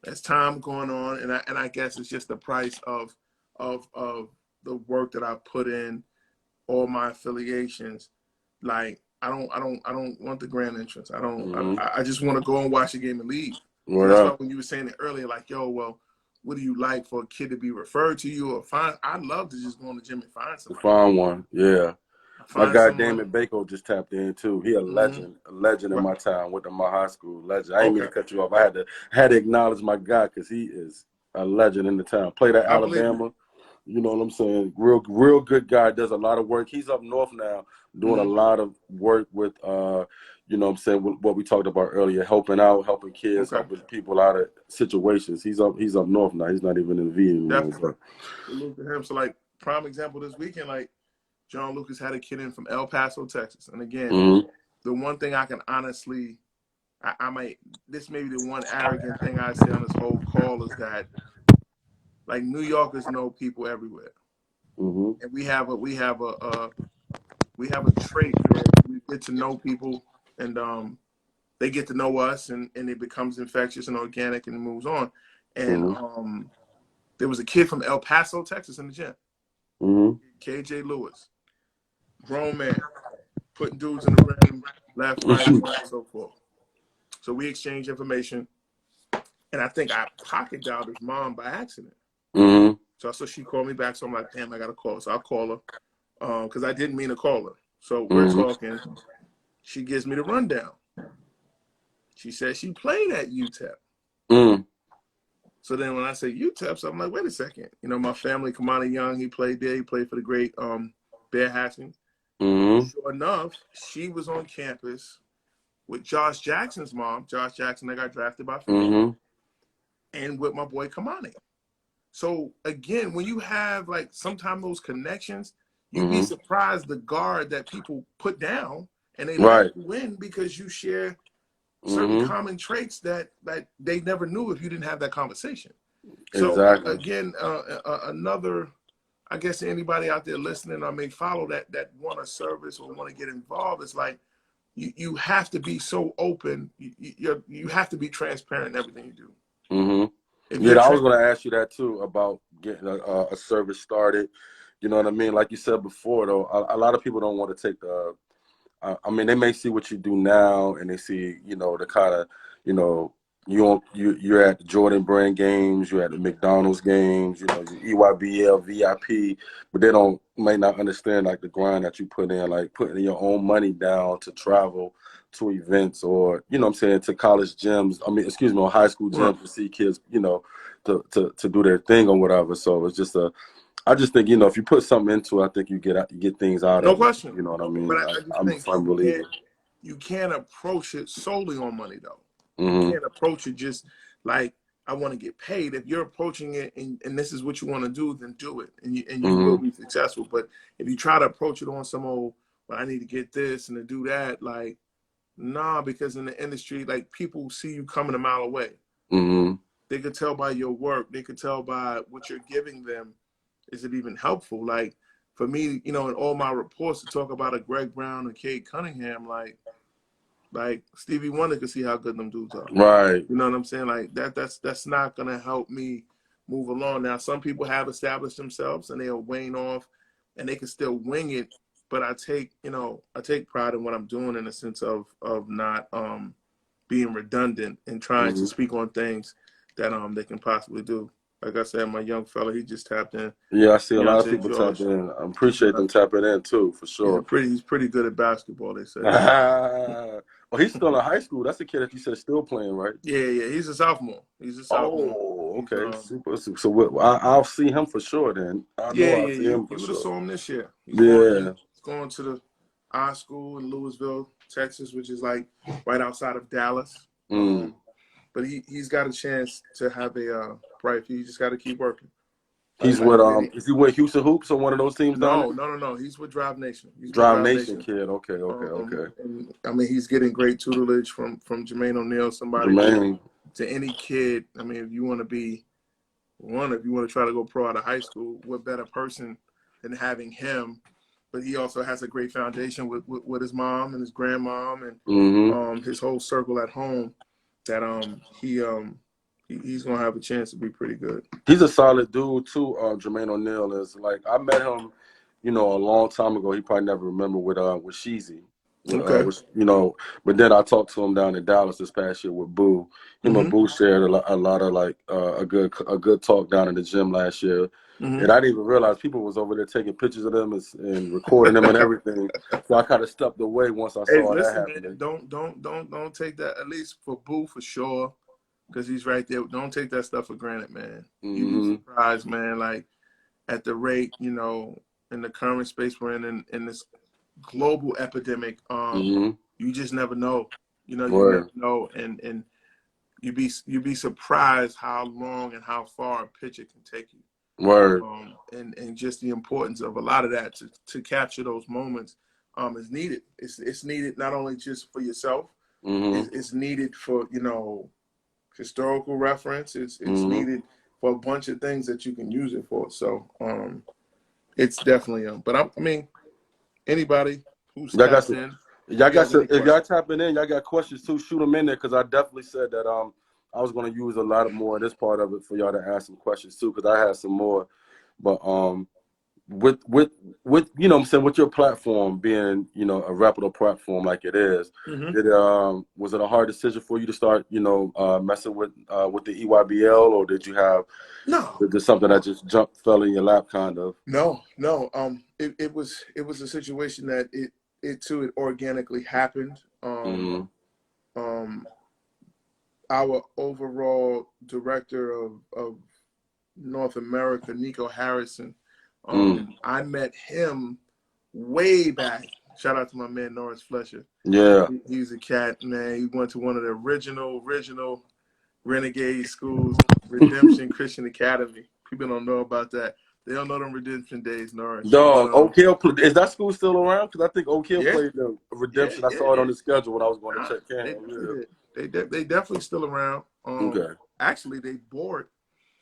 [SPEAKER 2] As time going on, and I guess it's just the price of the work that I put in, all my affiliations. Like I don't want the grand entrance. I just want to go and watch the game and leave. So
[SPEAKER 1] What
[SPEAKER 2] that's why
[SPEAKER 1] up?
[SPEAKER 2] when you were saying it earlier, like, yo, well, what do you like for a kid to be referred to you or find? I'd love to just go in the gym and find
[SPEAKER 1] To
[SPEAKER 2] somebody.
[SPEAKER 1] find one, yeah. My
[SPEAKER 2] Find
[SPEAKER 1] guy
[SPEAKER 2] someone.
[SPEAKER 1] Damon Bako just tapped in too. He a legend in
[SPEAKER 2] Right.
[SPEAKER 1] my town. Went to my high school, legend. I didn't mean
[SPEAKER 2] Okay.
[SPEAKER 1] to cut you off. I had to acknowledge my guy because he is a legend in the town. Played at
[SPEAKER 2] I believe it.
[SPEAKER 1] Alabama. You know what I'm saying? Real good guy. Does a lot of work. He's up north now, doing a lot of work with you know what I'm saying, with what we talked about earlier, helping out, helping kids,
[SPEAKER 2] Okay.
[SPEAKER 1] helping people out of situations. He's up north now. He's not even in the V anymore.
[SPEAKER 2] Definitely. Salute to him. So like prime example this weekend, like John Lucas had a kid in from El Paso, Texas. And again, the one thing I can honestly, I might, this may be the one arrogant thing I say on this whole call is that like New Yorkers know people everywhere, and we have a trait where we get to know people, and they get to know us, and it becomes infectious and organic, and it moves on. And there was a kid from El Paso, Texas, in the gym, KJ Lewis, grown man, putting dudes in the ring, left, right, so on and so forth. So we exchanged information, and I think I pocket dialed his mom by accident. So she called me back. So I'm like, damn, I got to call. So I'll call her because I didn't mean to call her. So we're talking. She gives me the rundown. She said she played at UTEP. So then when I say UTEP, so I'm like, wait a second. You know, my family, Kamani Young, he played there. He played for the great Bear Hatching. Sure enough, she was on campus with Josh Jackson's mom, Josh Jackson that got drafted by Philly, and with my boy Kamani. So again, when you have like sometimes those connections, you'd be surprised the guard that people put down and they let you win because you share certain common traits that they never knew if you didn't have that conversation. So
[SPEAKER 1] Exactly.
[SPEAKER 2] again, another, I guess anybody out there listening or may follow that want a service or want to get involved, it's like you have to be so open. You have to be transparent in everything you do. If
[SPEAKER 1] Yeah,
[SPEAKER 2] you're
[SPEAKER 1] I was going to ask you that too about getting a service started. You know what I mean? Like you said before, though, a lot of people don't want to take the. I mean, they may see what you do now, and they see, you know, the kind of, you know, you're at the Jordan Brand games, you're at the McDonald's games, you know, your EYBL VIP, but they might not understand like the grind that you put in, like putting your own money down to travel to events or, you know what I'm saying, to college gyms. I mean, excuse me, or high school gyms to see kids, you know, to do their thing or whatever. So it's just I just think, you know, if you put something into it, I think you get things out
[SPEAKER 2] No
[SPEAKER 1] of it.
[SPEAKER 2] question.
[SPEAKER 1] You know what I
[SPEAKER 2] But
[SPEAKER 1] mean?
[SPEAKER 2] I just
[SPEAKER 1] I'm a
[SPEAKER 2] think
[SPEAKER 1] firm believer.
[SPEAKER 2] you can't approach it solely on money though. You
[SPEAKER 1] Mm-hmm.
[SPEAKER 2] can't approach it just like I want to get paid. If you're approaching it and this is what you want to do, then do it and you will be successful. But if you try to approach it on some old, well, I need to get this and to do that, like, nah, because in the industry, like people see you coming a mile away. They could tell by your work. They could tell by what you're giving them. Is it even helpful? Like for me, you know, in all my reports to talk about a Greg Brown and Cade Cunningham, like Stevie Wonder could see how good them dudes are.
[SPEAKER 1] Right.
[SPEAKER 2] You know what I'm saying? Like that's not gonna help me move along. Now some people have established themselves and they'll wane off and they can still wing it. But I take pride in what I'm doing in the sense of not being redundant and trying to speak on things that they can possibly do. like I said, my young fella, he just tapped in.
[SPEAKER 1] Yeah, I see a lot of
[SPEAKER 2] Deontay
[SPEAKER 1] people tap
[SPEAKER 2] George.
[SPEAKER 1] in. I appreciate them tapping in too, for sure.
[SPEAKER 2] He's pretty good at basketball, they say.
[SPEAKER 1] Well, he's still in high school. That's the kid that you said still playing, right?
[SPEAKER 2] Yeah. He's a sophomore. He's a sophomore.
[SPEAKER 1] Oh,
[SPEAKER 2] He's,
[SPEAKER 1] okay, super. So I'll see him for sure. Then I know I'll see him for
[SPEAKER 2] You would have
[SPEAKER 1] sure.
[SPEAKER 2] saw him this year.
[SPEAKER 1] Yeah.
[SPEAKER 2] He's going to the high school in Louisville, Texas, which is like right outside of Dallas. But he's got a chance to have a bright future. He just got to keep working.
[SPEAKER 1] He's with is he with Houston Hoops on one of those teams down there?
[SPEAKER 2] No. He's with Drive Nation. He's with
[SPEAKER 1] Drive Nation kid. Okay.
[SPEAKER 2] And I mean, he's getting great tutelage from Jermaine O'Neal, somebody
[SPEAKER 1] Jermaine.
[SPEAKER 2] to any kid. I mean, if you want to be if you want to try to go pro out of high school, what better person than having him? But he also has a great foundation with his mom and his grandmom and his whole circle at home. That he's gonna have a chance to be pretty good.
[SPEAKER 1] He's a solid dude too. Jermaine O'Neal is like I met him, a long time ago. He probably never remember with Sheezy.
[SPEAKER 2] Okay.
[SPEAKER 1] But then I talked to him down in Dallas this past year with Boo. Him and Boo shared a lot of like a good talk down in the gym last year. And I didn't even realize people was over there taking pictures of them and recording them and everything. So I kind of stepped away once I saw that happening.
[SPEAKER 2] Man, don't take that, at least for Boo for sure, because he's right there. Don't take that stuff for granted, man. You'd be surprised, man. Like at the rate, in the current space we're in this global epidemic, you just never know. You never know, and you'd be surprised how long and how far a pitcher can take you.
[SPEAKER 1] Word.
[SPEAKER 2] And just the importance of a lot of that to capture those moments is needed. It's needed not only just for yourself, it's needed for historical reference. It's needed for a bunch of things that you can use it for. So it's definitely but I mean anybody who's tapped in.
[SPEAKER 1] If y'all tapping in, y'all got questions too, shoot them in there, because I definitely said that I was going to use a lot more of this part of it for y'all to ask some questions too, because I had some more. But with I'm saying, with your platform being a reputable platform like it is, was it a hard decision for you to start messing with the EYBL, or did you have something that just fell in your lap kind of?
[SPEAKER 2] No. It was a situation that it organically happened. Our overall director of North America, Nico Harrison, I met him way back. Shout out to my man Norris Fletcher.
[SPEAKER 1] Yeah,
[SPEAKER 2] he's a cat, man. He went to one of the original renegade schools, Redemption Christian Academy. People don't know about that. They don't know them Redemption days, Norris.
[SPEAKER 1] Dog, Oak Hill, is that school still around? Because I think Oak Hill played the Redemption. I saw it on the schedule when I was going to check in.
[SPEAKER 2] They definitely still around.
[SPEAKER 1] Okay.
[SPEAKER 2] Actually, they bought.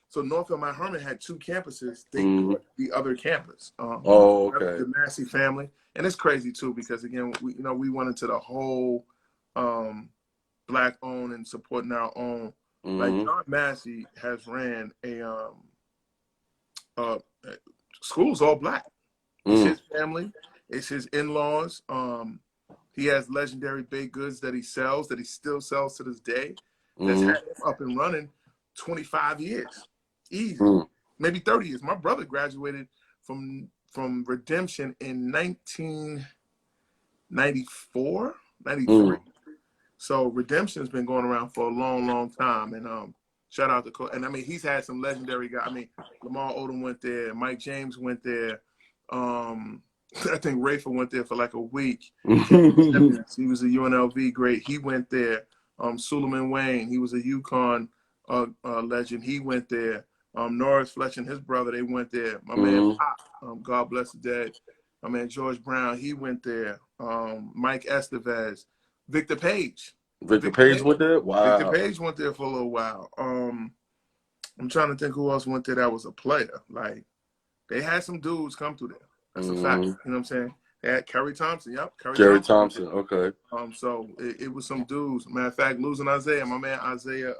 [SPEAKER 2] So Northfield Mount Hermon had two campuses. They bought the other campus.
[SPEAKER 1] Okay.
[SPEAKER 2] The Massey family, and it's crazy too, because again, we went into the whole black owned and supporting our own. Like John Massey has ran school's all black. It's his family. It's his in-laws. He has legendary baked goods that he still sells to this day. That's had him up and running 25 years. Easy. Maybe 30 years. My brother graduated from Redemption in 1994, 93. So Redemption's been going around for a long, long time. And shout out to and I mean, he's had some legendary guys. I mean, Lamar Odom went there. Mike James went there. I think Rafa went there for like a week. He was a UNLV great. He went there. Suleiman Wayne, he was a UConn legend. He went there. Norris Fletcher and his brother, they went there. My man Pop, God bless the dead. My man George Brown, he went there. Mike Estevez. Victor Page.
[SPEAKER 1] Victor Page went there? Wow.
[SPEAKER 2] Victor Page went there for a little while. I'm trying to think who else went there that was a player. Like, they had some dudes come through there. That's a fact. You know what I'm saying? They had Kerry Thompson. Yep.
[SPEAKER 1] Kerry Thompson. Okay.
[SPEAKER 2] So it was some dudes. Matter of fact, losing Isaiah, my man Isaiah.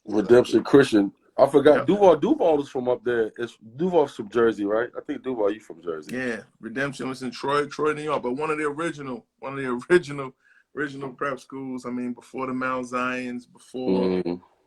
[SPEAKER 1] Redemption Christian. I forgot. Yep. Duval is from up there. Duval's from Jersey, right? I think Duval, you from Jersey.
[SPEAKER 2] Yeah. Redemption was in Troy, New York. But one of the original prep schools. I mean, before the Mount Zions, before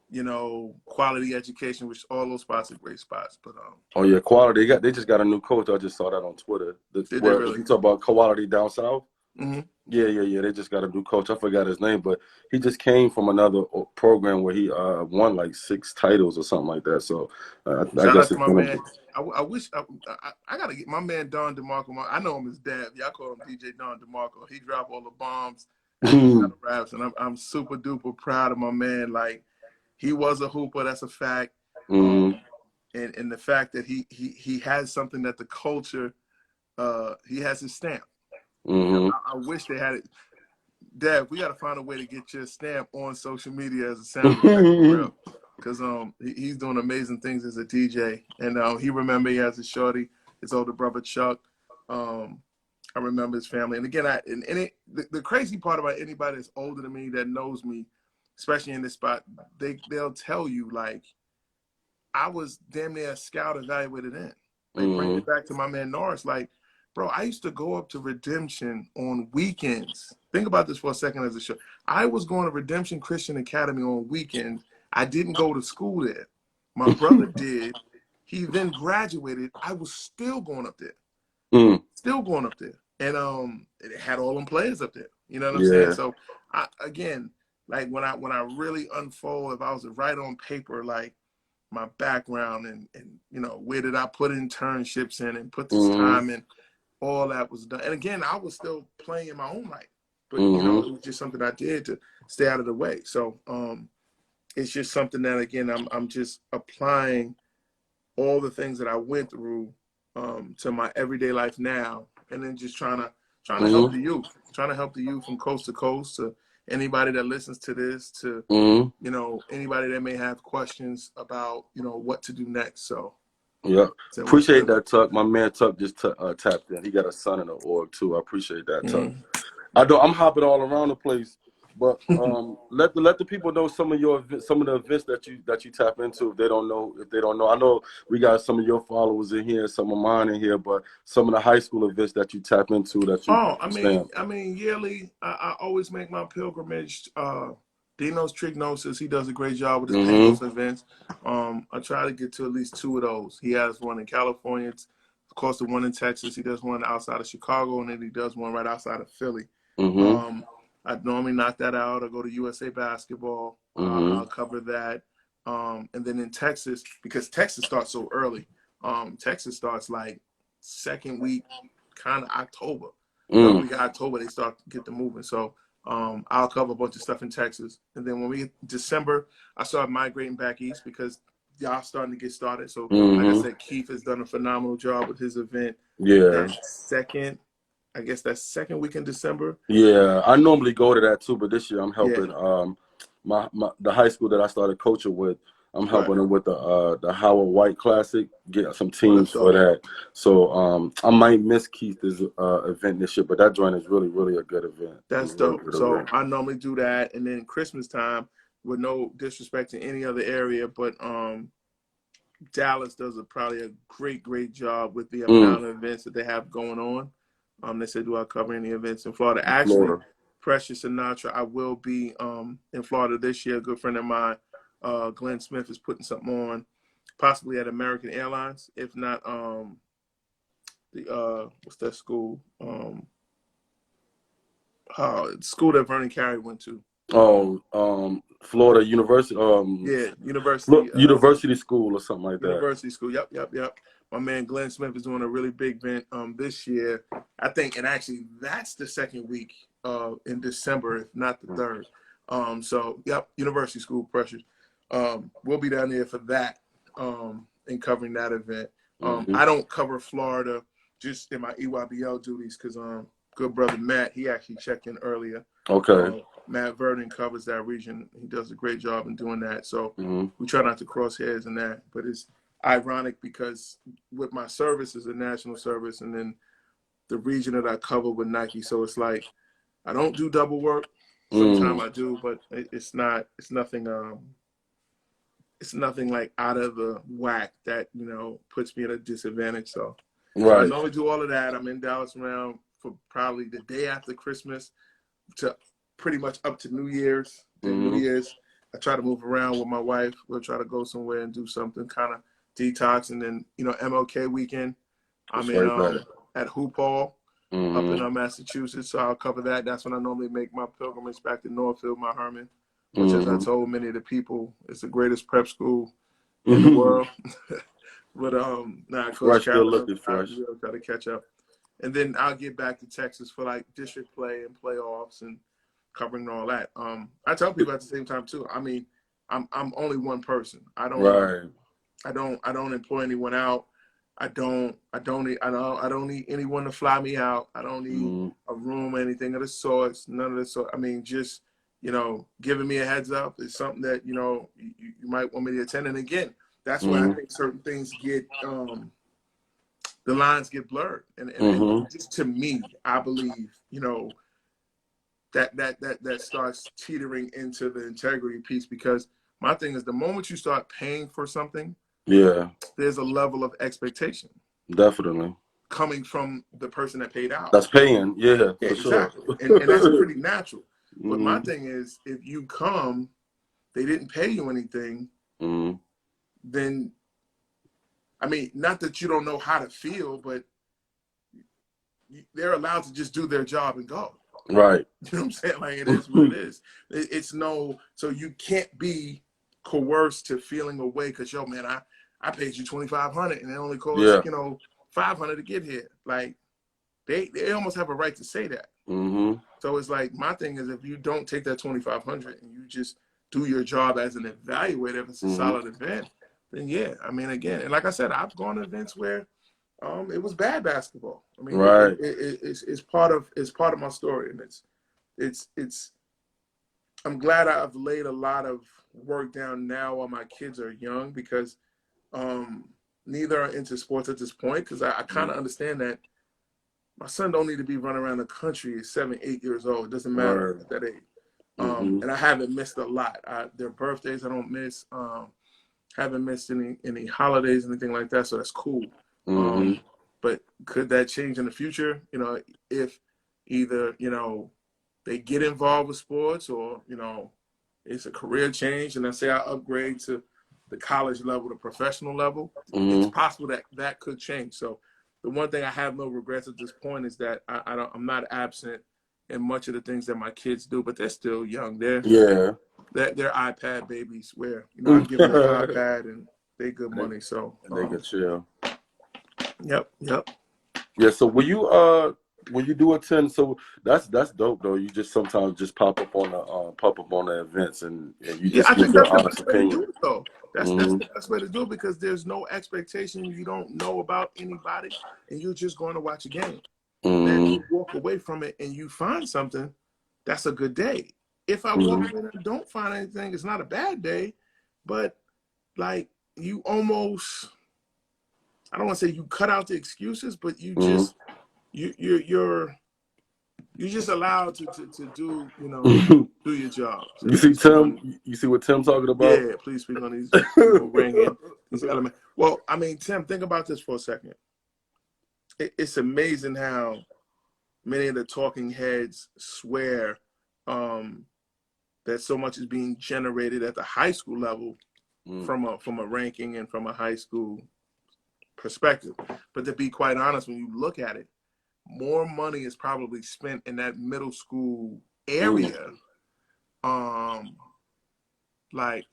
[SPEAKER 2] you know, quality education, which all those spots are great spots. But
[SPEAKER 1] oh yeah, quality. They just got a new coach. I just saw that on Twitter.
[SPEAKER 2] did they
[SPEAKER 1] Where
[SPEAKER 2] really?
[SPEAKER 1] you talk about quality down south.
[SPEAKER 2] Mm-hmm.
[SPEAKER 1] Yeah. They just got a new coach. I forgot his name, but he just came from another program where he won like 6 titles or something like that. So I
[SPEAKER 2] Shout out
[SPEAKER 1] guess
[SPEAKER 2] to
[SPEAKER 1] it's
[SPEAKER 2] my
[SPEAKER 1] gonna
[SPEAKER 2] man. I wish I gotta get my man Don DeMarco. I know him as Dad. Y'all call him DJ Don DeMarco. He dropped all the bombs at the
[SPEAKER 1] be.
[SPEAKER 2] battle raps, and I'm super duper proud of my man. Like he was a hooper. That's a fact.
[SPEAKER 1] Mm-hmm.
[SPEAKER 2] And the fact that he has something that the culture he has his stamp.
[SPEAKER 1] Mm-hmm.
[SPEAKER 2] I wish they had it. Dad, we got to find a way to get your stamp on social media as a sound effect for real. Because he's doing amazing things as a DJ. And he remember he has a shorty, his older brother Chuck. I remember his family. And again, the crazy part about anybody that's older than me that knows me, especially in this spot, they'll tell you, like, I was damn near a scout evaluated in. Like, bringing it back to my man Norris, like, bro, I used to go up to Redemption on weekends. Think about this for a second as a show. I was going to Redemption Christian Academy on weekends. I didn't go to school there. My brother did. He then graduated. I was still going up there.
[SPEAKER 1] Mm.
[SPEAKER 2] Still going up there. And it had all them players up there. You know what I'm saying?
[SPEAKER 1] Yeah.
[SPEAKER 2] So again, like when I really unfold, if I was to write on paper, like my background and you know, where did I put internships in and put this time in, all that was done. And again, I was still playing in my own right, but you know, it was just something I did to stay out of the way. So it's just something that again, I'm just applying all the things that I went through to my everyday life now, and then just trying to help the youth, from coast to coast, to anybody that listens to this, to you know, anybody that may have questions about, you know, what to do next. So
[SPEAKER 1] yeah,
[SPEAKER 2] so
[SPEAKER 1] appreciate that, Tuck. My man Tuck just tapped in. He got a son in the org too. I appreciate that, Tuck. I'm hopping all around the place, but let the people know some of the events that you tap into if they don't know. I know we got some of your followers in here, some of mine in here, but some of the high school events that you tap into that you
[SPEAKER 2] I mean, yearly, I always make my pilgrimage. Dino's Trignosis, he does a great job with his Bengals events. I try to get to at least 2 of those. He has one in California, of course, the one in Texas. He does one outside of Chicago, and then he does one right outside of Philly. I normally knock that out. I go to USA Basketball. I'll cover that. And then in Texas, because Texas starts so early, Texas starts like second week, kind of October. Third week of October, they start to get the moving. So I'll cover a bunch of stuff in Texas. And then when we get December, I start migrating back east because y'all starting to get started. So like I said, Keith has done a phenomenal job with his event.
[SPEAKER 1] Yeah.
[SPEAKER 2] That second week in December.
[SPEAKER 1] Yeah, I normally go to that too, but this year I'm helping the high school that I started coaching with. I'm helping them with the Howard White Classic, get some teams for that. So I might miss Keith's event this year, but that joint is really, really a good event.
[SPEAKER 2] That's dope. So I normally do that, and then Christmas time, with no disrespect to any other area, but Dallas does probably a great job with the amount of events that they have going on. They said, do I cover any events in Florida? Actually, Precious Sinatra, I will be in Florida this year. A good friend of mine, Glenn Smith, is putting something on, possibly at American Airlines. If not, what's that school? School that Vernon Carey went to.
[SPEAKER 1] Florida University.
[SPEAKER 2] University.
[SPEAKER 1] University School or something like that.
[SPEAKER 2] University School. Yep. My man Glenn Smith is doing a really big event this year, I think, and actually that's the second week in December, if not the third. So University School Pressures. We'll be down there for that and covering that event. I don't cover Florida just in my EYBL duties because good brother Matt, he actually checked in earlier.
[SPEAKER 1] Okay.
[SPEAKER 2] Matt Vernon covers that region. He does a great job in doing that. So we try not to cross hairs in that. But it's ironic because with my service is a national service, and then the region that I cover with Nike. So it's like I don't do double work. Sometimes I do, but it's nothing like out of the whack that, you know, puts me at a disadvantage. So I normally do all of that. I'm in Dallas around for probably the day after Christmas to pretty much up to New Year's. Then New Year's, I try to move around with my wife. We'll try to go somewhere and do something kind of detox. And then, you know, MLK weekend, I'm in at Hoop Hall up in Massachusetts. So I'll cover that. That's when I normally make my pilgrimage back to Northfield, Mount Herman, which, as I told many of the people, is the greatest prep school in the world. But Coach Carroll, I will try to catch up. And then I'll get back to Texas for like district play and playoffs and covering all that. I tell people at the same time too. I mean, I'm only one person. I don't employ anyone out. I don't need anyone to fly me out. I don't need a room or anything of the sorts. None of the sort. I mean, just, you know, giving me a heads up is something that, you know, you might want me to attend. And again, that's where I think certain things get the lines get blurred. And just to me, I believe, you know, that starts teetering into the integrity piece, because my thing is the moment you start paying for something, there's a level of expectation.
[SPEAKER 1] Definitely.
[SPEAKER 2] Coming from the person that paid out.
[SPEAKER 1] That's paying, for
[SPEAKER 2] exactly.
[SPEAKER 1] sure.
[SPEAKER 2] And that's pretty natural. But my thing is, if you come, they didn't pay you anything, then, I mean, not that you don't know how to feel, but they're allowed to just do their job and go.
[SPEAKER 1] Right.
[SPEAKER 2] You know what I'm saying? Like, it is what it is. It's no, so you can't be coerced to feeling a way because, yo, man, I paid you $2,500 and it only cost, you know, $500 to get here. Like, they almost have a right to say that. So it's like, my thing is, if you don't take that $2,500 and you just do your job as an evaluator, if it's a solid event, then yeah, I mean, again, and like I said, I've gone to events where it was bad basketball. I mean, it's part of my story, and it's. I'm glad I've laid a lot of work down now while my kids are young, because neither are into sports at this point. Because I kind of understand that my son don't need to be running around the country at 7, 8 years old. It doesn't matter at that age. And I haven't missed a lot. Their birthdays I don't miss. Haven't missed any holidays, anything like that. So that's cool. But could that change in the future? You know, if either, you know, they get involved with sports, or, you know, it's a career change, and I say I upgrade to the college level, the professional level, it's possible that could change. So the one thing I have no regrets at this point is that I'm not absent in much of the things that my kids do, but they're still young. They're iPad babies, where, you know, I give them an iPad and they good money. So
[SPEAKER 1] they can chill.
[SPEAKER 2] Yep.
[SPEAKER 1] Yeah. So when you do attend, so that's dope though. You just sometimes just pop up on the events and you just give your honest opinion.
[SPEAKER 2] That's the best way to do it, because there's no expectation. You don't know about anybody, and you're just going to watch a game. Then you walk away from it and you find something, that's a good day. If I walk in and don't find anything, it's not a bad day, but like, you almost, I don't want to say you cut out the excuses, but you just you're just allowed to do, you know, do your job. So
[SPEAKER 1] you see Tim? You see what Tim talking about?
[SPEAKER 2] Yeah, please speak on these people ringing these elements. Well, I mean, Tim, think about this for a second. It's amazing how many of the talking heads swear that so much is being generated at the high school level from a ranking and from a high school perspective. But to be quite honest, when you look at it, more money is probably spent in that middle school area. Like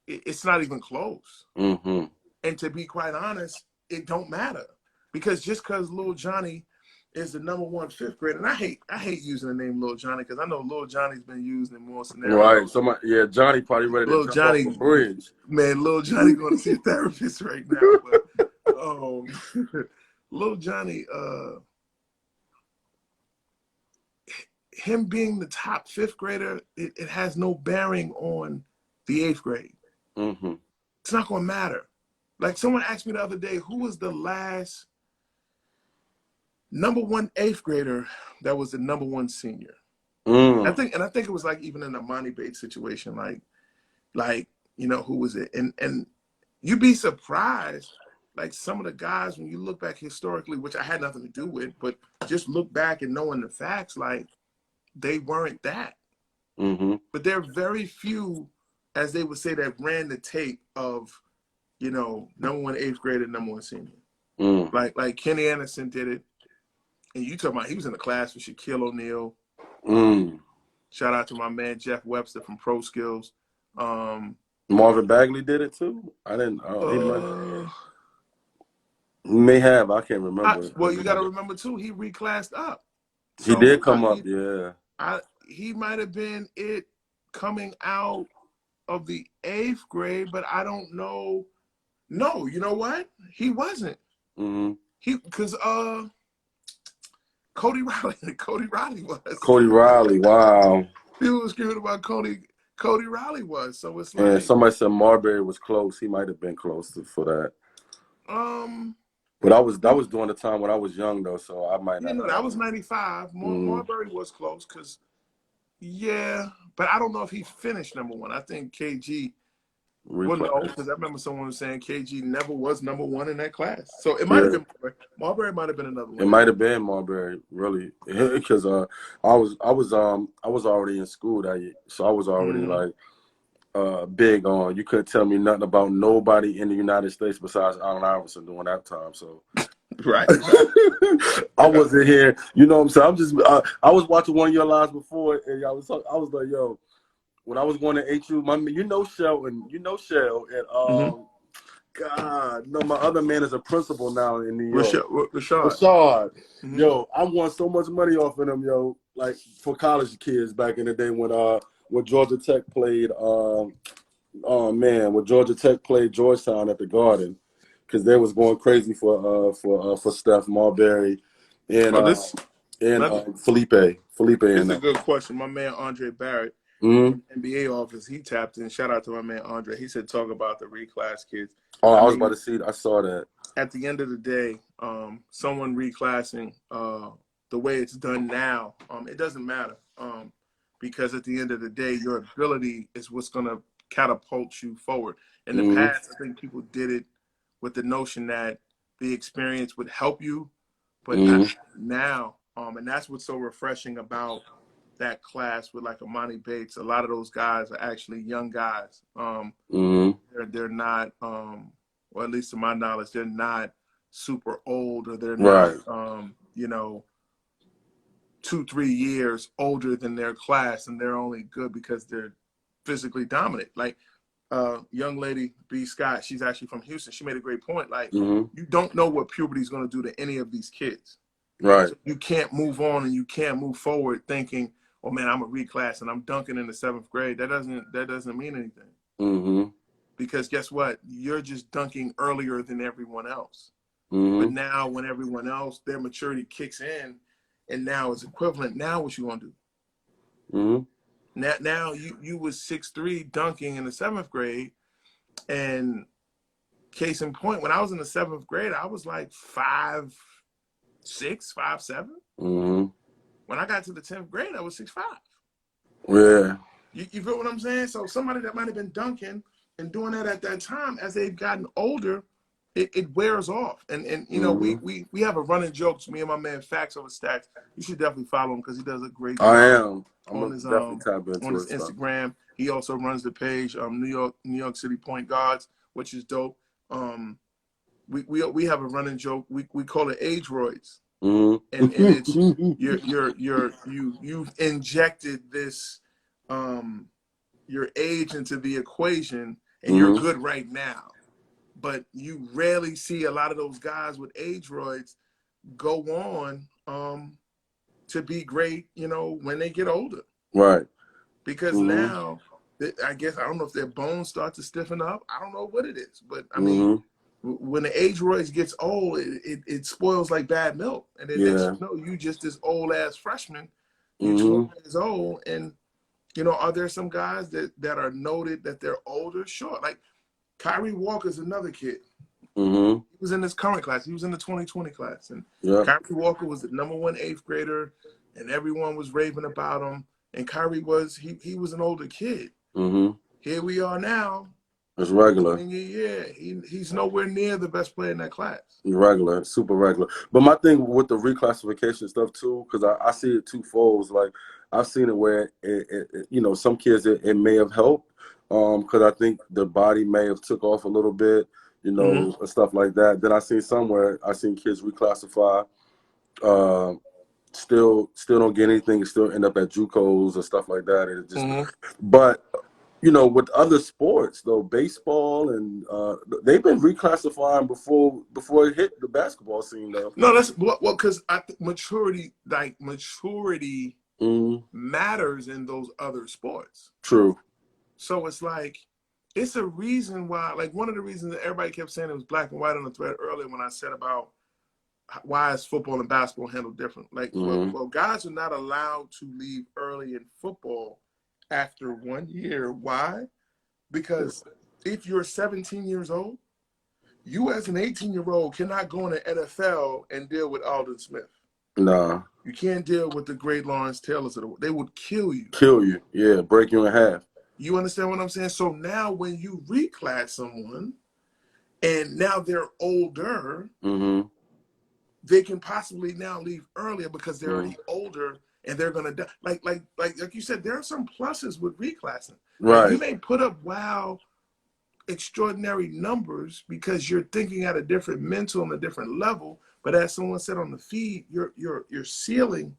[SPEAKER 2] it's not even close. And to be quite honest, it don't matter, because just because Lil Johnny is the #1 fifth grader, and I hate using the name Lil Johnny, because I know Lil Johnny's been used in more scenarios.
[SPEAKER 1] Right. Johnny probably ready to jump off the bridge.
[SPEAKER 2] Man, Lil Johnny going to see a therapist right now. But Lil Johnny, him being the top fifth grader, it has no bearing on the 8th grade. It's not going to matter. Like, someone asked me the other day, who was the last #1 8th grader that was the #1 senior? I think it was like even in a Monty Bates situation, like, you know, who was it? And you'd be surprised, like, some of the guys, when you look back historically, which I had nothing to do with, but just look back and knowing the facts, like, they weren't that. But there are very few, as they would say, that ran the tape of, you know, #1 8th grader, #1 senior. Like Kenny Anderson did it. And you talking about he was in the class with Shaquille O'Neal. Shout out to my man Jeff Webster from Pro Skills.
[SPEAKER 1] Marvin Bagley did it too. I didn't. He may have. I can't remember.
[SPEAKER 2] Well, you got to remember too. He reclassed up.
[SPEAKER 1] So he did come up. Yeah.
[SPEAKER 2] He might have been it coming out of the 8th grade, but I don't know. No, you know what? He wasn't. Because Cody Riley was.
[SPEAKER 1] Cody Riley, wow.
[SPEAKER 2] People were screaming about Cody Riley was. So it's like.
[SPEAKER 1] Yeah, somebody said Marbury was close. He might have been close for that. But that was during the time when I was young though, so I might not.
[SPEAKER 2] You know, that was 95. Marbury was close because, but I don't know if he finished #1. I think KG. Well, no, because I remember someone was saying KG never was #1 in that class. So it might have been Marbury. Might have been another one.
[SPEAKER 1] It might have been Marbury, really, because I was already in school that year, so I was already like big on. You couldn't tell me nothing about nobody in the United States besides Allen Iverson during that time. So.
[SPEAKER 2] Right.
[SPEAKER 1] I wasn't here. You know what I'm saying? I'm just. I was watching one of your lives before, and I was like, yo. When I was going to HU, Shell, and God, no, my other man is a principal now in New York. Rashad. Yo, I won so much money off of them, yo, like for college kids back in the day when Georgia Tech played. When Georgia Tech played Georgetown at the Garden, because they was going crazy for Steph Marbury and Felipe.
[SPEAKER 2] It's a good question. My man Andre Barrett. NBA office, he tapped in. Shout out to my man Andre. He said, talk about the reclass kids.
[SPEAKER 1] Oh, I was about to see it. I saw that.
[SPEAKER 2] At the end of the day, someone reclassing the way it's done now, it doesn't matter. Because at the end of the day, your ability is what's going to catapult you forward. In the past, I think people did it with the notion that the experience would help you, but not now. And that's what's so refreshing about that class with like Amani Bates. A lot of those guys are actually young guys. They're not, or at least to my knowledge, they're not super old, or they're not, 2-3 years older than their class, and they're only good because they're physically dominant. Like young lady B Scott, she's actually from Houston. She made a great point. Like you don't know what puberty is going to do to any of these kids.
[SPEAKER 1] Right.
[SPEAKER 2] So you can't move on and you can't move forward thinking, oh man, I'm a reclass and I'm dunking in the 7th grade. That doesn't mean anything. Because guess what? You're just dunking earlier than everyone else. But now when everyone else, their maturity kicks in and now it's equivalent, now what you gonna do? Now you was 6'3" dunking in the 7th grade, and case in point, when I was in the 7th grade, I was like 5'6", 5'7". When I got to the 10th grade, I was 6'5".
[SPEAKER 1] Yeah.
[SPEAKER 2] You feel what I'm saying? So somebody that might have been dunking and doing that at that time, as they've gotten older, it wears off. And you know, we have a running joke. Me and my man Fax over Stacks. You should definitely follow him because he does a great job. On his Instagram. He also runs the page New York City Point Guards, which is dope. We have a running joke. We call it age roids. And it's you've injected this your age into the equation, and you're good right now. But you rarely see a lot of those guys with age roids go on to be great, you know, when they get older.
[SPEAKER 1] Right.
[SPEAKER 2] Because now, I guess, I don't know if their bones start to stiffen up. I don't know what it is. But, I mean, when the age roids gets old, it spoils like bad milk. And then next you know, you just this old-ass freshman. You're 20 years old. And, you know, are there some guys that are noted that they're older? Sure. Like, Kyrie Walker's another kid. He was in this current class. He was in the 2020 class. And Kyrie Walker was the #1 8th grader, and everyone was raving about him. And Kyrie was, he was an older kid. Here we are now.
[SPEAKER 1] It's regular.
[SPEAKER 2] Yeah, he's nowhere near the best player in that class.
[SPEAKER 1] Regular, super regular. But my thing with the reclassification stuff too, because I see it twofold. Like, I've seen it where you know, some kids it may have helped because I think the body may have took off a little bit, you know, stuff like that. Then I seen somewhere I seen kids reclassify, still don't get anything, and still end up at JUCOs or stuff like that. And it just, but you know, with other sports though, baseball and they've been reclassifying before it hit the basketball scene though.
[SPEAKER 2] No, that's well, because I think maturity matters in those other sports.
[SPEAKER 1] True.
[SPEAKER 2] So it's like, it's a reason why, like one of the reasons that everybody kept saying it was black and white on the thread earlier when I said about why is football and basketball handled different. Like, well, guys are not allowed to leave early in football after 1 year. Why? Because if you're 17 years old, you as an 18-year-old cannot go in the NFL and deal with Alden Smith.
[SPEAKER 1] Nah.
[SPEAKER 2] You can't deal with the great Lawrence Taylors of the world. They would kill you.
[SPEAKER 1] Kill you. Yeah, break you in half.
[SPEAKER 2] You understand what I'm saying? So now when you reclass someone and now they're older, they can possibly now leave earlier because they're already older and they're gonna die. Like you said, there are some pluses with reclassing.
[SPEAKER 1] Right.
[SPEAKER 2] Like you may put up extraordinary numbers because you're thinking at a different mental and a different level. But as someone said on the feed, your ceiling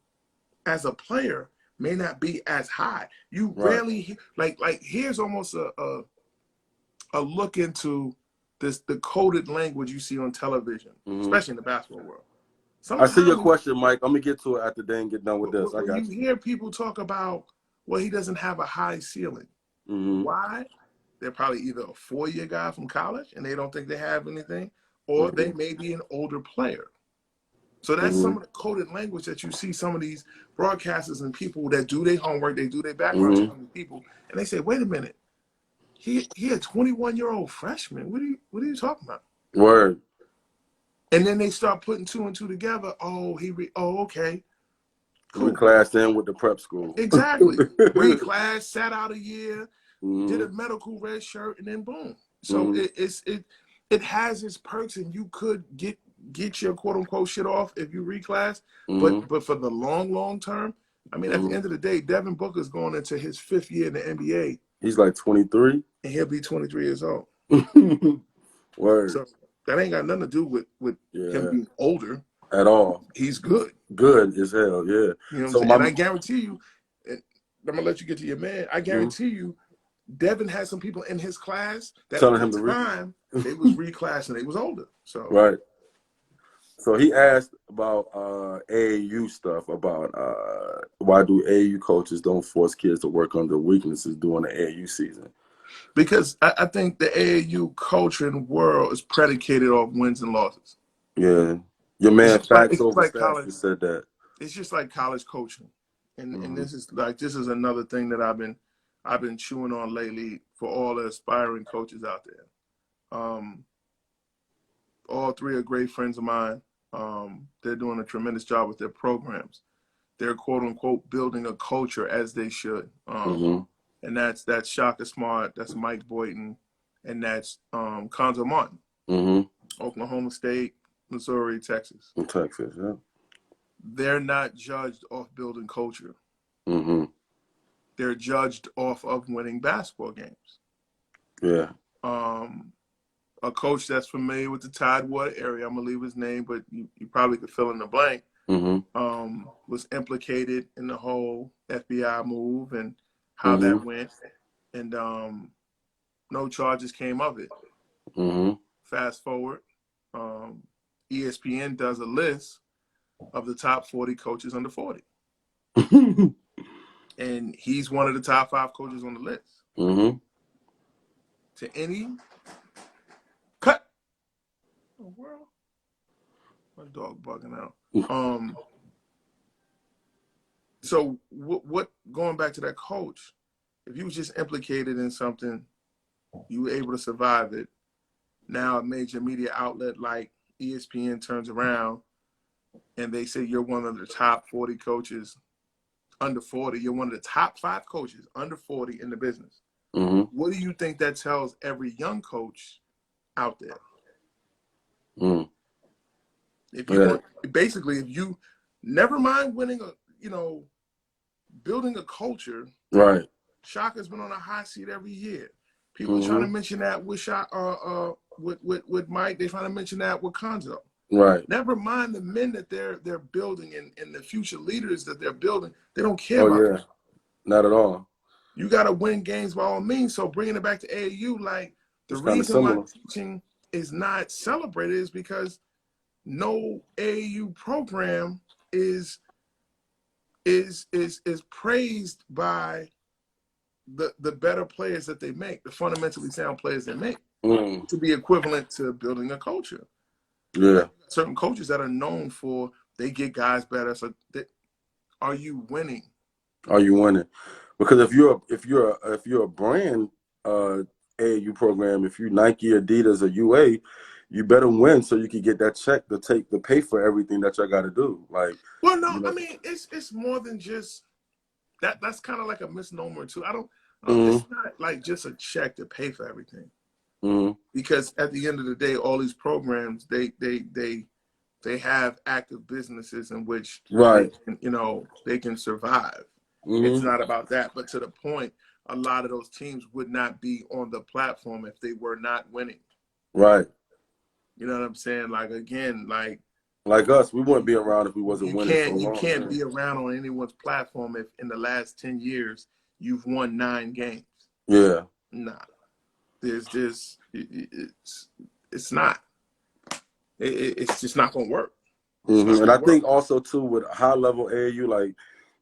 [SPEAKER 2] as a player may not be as high. You rarely like here's almost a look into the coded language you see on television, especially in the basketball world.
[SPEAKER 1] I see your question, Mike. I'm gonna get to it after Dain get done with this.
[SPEAKER 2] I got you. You hear people talk about, well, he doesn't have a high ceiling. Why? They're probably either a 4-year guy from college and they don't think they have anything, or they may be an older player. So that's some of the coded language that you see some of these broadcasters and people that do their homework, they do their background check on these people, and they say, wait a minute, he a 21-year-old freshman. What are you talking about?
[SPEAKER 1] Word. And
[SPEAKER 2] then they start putting 2 and 2 together. Oh, okay.
[SPEAKER 1] Cool. Reclassed in with the prep school.
[SPEAKER 2] Exactly. Reclassed, sat out a year, did a medical red shirt, and then boom. So it has its perks, and you could get your quote unquote shit off if you reclass. But for the long term, I mean, at the end of the day, Devin Booker's going into his 5th year in the NBA.
[SPEAKER 1] He's like 23,
[SPEAKER 2] and he'll be 23 years old.
[SPEAKER 1] Word.
[SPEAKER 2] So that ain't got nothing to do with him being older
[SPEAKER 1] at all.
[SPEAKER 2] He's good.
[SPEAKER 1] Good as hell, yeah.
[SPEAKER 2] You know what I'm saying? And I guarantee you, and I'm gonna let you get to your man. I guarantee you, Devin had some people in his class that
[SPEAKER 1] telling
[SPEAKER 2] at the time they was reclassing, they was older. So
[SPEAKER 1] right. So he asked about AAU stuff, about why do AAU coaches don't force kids to work on their weaknesses during the AAU season?
[SPEAKER 2] Because I think the AAU culture and world is predicated off wins and losses.
[SPEAKER 1] Yeah. Your man Facts Over Stats just said that.
[SPEAKER 2] It's just like college coaching. And this is another thing that I've been chewing on lately for all the aspiring coaches out there. All 3 are great friends of mine. They're doing a tremendous job with their programs. They're quote unquote building a culture as they should. And that's Shaka Smart, that's Mike Boynton, and that's Conzo Martin. Oklahoma State, Missouri, Texas.
[SPEAKER 1] Texas, yeah. They're
[SPEAKER 2] not judged off building culture. They're judged off of winning basketball games.
[SPEAKER 1] Yeah.
[SPEAKER 2] A coach that's familiar with the Tidewater area, I'm gonna leave his name, but you probably could fill in the blank. Was implicated in the whole FBI move and how that went, and no charges came of it. Fast forward, ESPN does a list of the top 40 coaches under 40. And he's one of the top 5 coaches on the list. To any cut. Oh, world. My dog bugging out. So what going back to that coach, if you was just implicated in something, you were able to survive it. Now a major media outlet like ESPN turns around and they say you're one of the top 40 coaches under 40. You're one of the top 5 coaches under 40 in the business. What do you think that tells every young coach out there? If you want, basically, if you never mind winning building a culture.
[SPEAKER 1] Right.
[SPEAKER 2] Shaka's been on a hot seat every year. People trying to mention that with with Mike. They're trying to mention that with Konzo.
[SPEAKER 1] Right.
[SPEAKER 2] Never mind the men that they're building and the future leaders that they're building. They don't care
[SPEAKER 1] Oh,
[SPEAKER 2] about
[SPEAKER 1] yeah.
[SPEAKER 2] that.
[SPEAKER 1] Not at all.
[SPEAKER 2] You got to win games by all means. So bringing it back to AAU, like the
[SPEAKER 1] It's kind of
[SPEAKER 2] reason why
[SPEAKER 1] similar.
[SPEAKER 2] teaching is not celebrated is because no AAU program is praised by the better players that they make, the fundamentally sound players they make, to be equivalent to building a culture.
[SPEAKER 1] Yeah.
[SPEAKER 2] Like certain coaches that are known for they get guys better. So are you winning?
[SPEAKER 1] Are you winning? Because if you're a brand AAU program, if you Nike, Adidas, or UA, you better win so you can get that check to pay for everything that y'all got to do. Like,
[SPEAKER 2] well, no,
[SPEAKER 1] you know,
[SPEAKER 2] I mean it's more than just that. That's kind of like a misnomer too. I don't it's not like just a check to pay for everything. Because at the end of the day, all these programs they have active businesses in which
[SPEAKER 1] right.
[SPEAKER 2] they can survive. It's not about that, but to the point, a lot of those teams would not be on the platform if they were not winning.
[SPEAKER 1] Right.
[SPEAKER 2] You know what I'm saying? Like again, like
[SPEAKER 1] us, we wouldn't be around if we wasn't winning so long.
[SPEAKER 2] You can't be around on anyone's platform if in the last 10 years you've won 9 games.
[SPEAKER 1] Yeah.
[SPEAKER 2] Nah. There's just it's not. It's just not gonna work.
[SPEAKER 1] And I think also too with high level AAU, like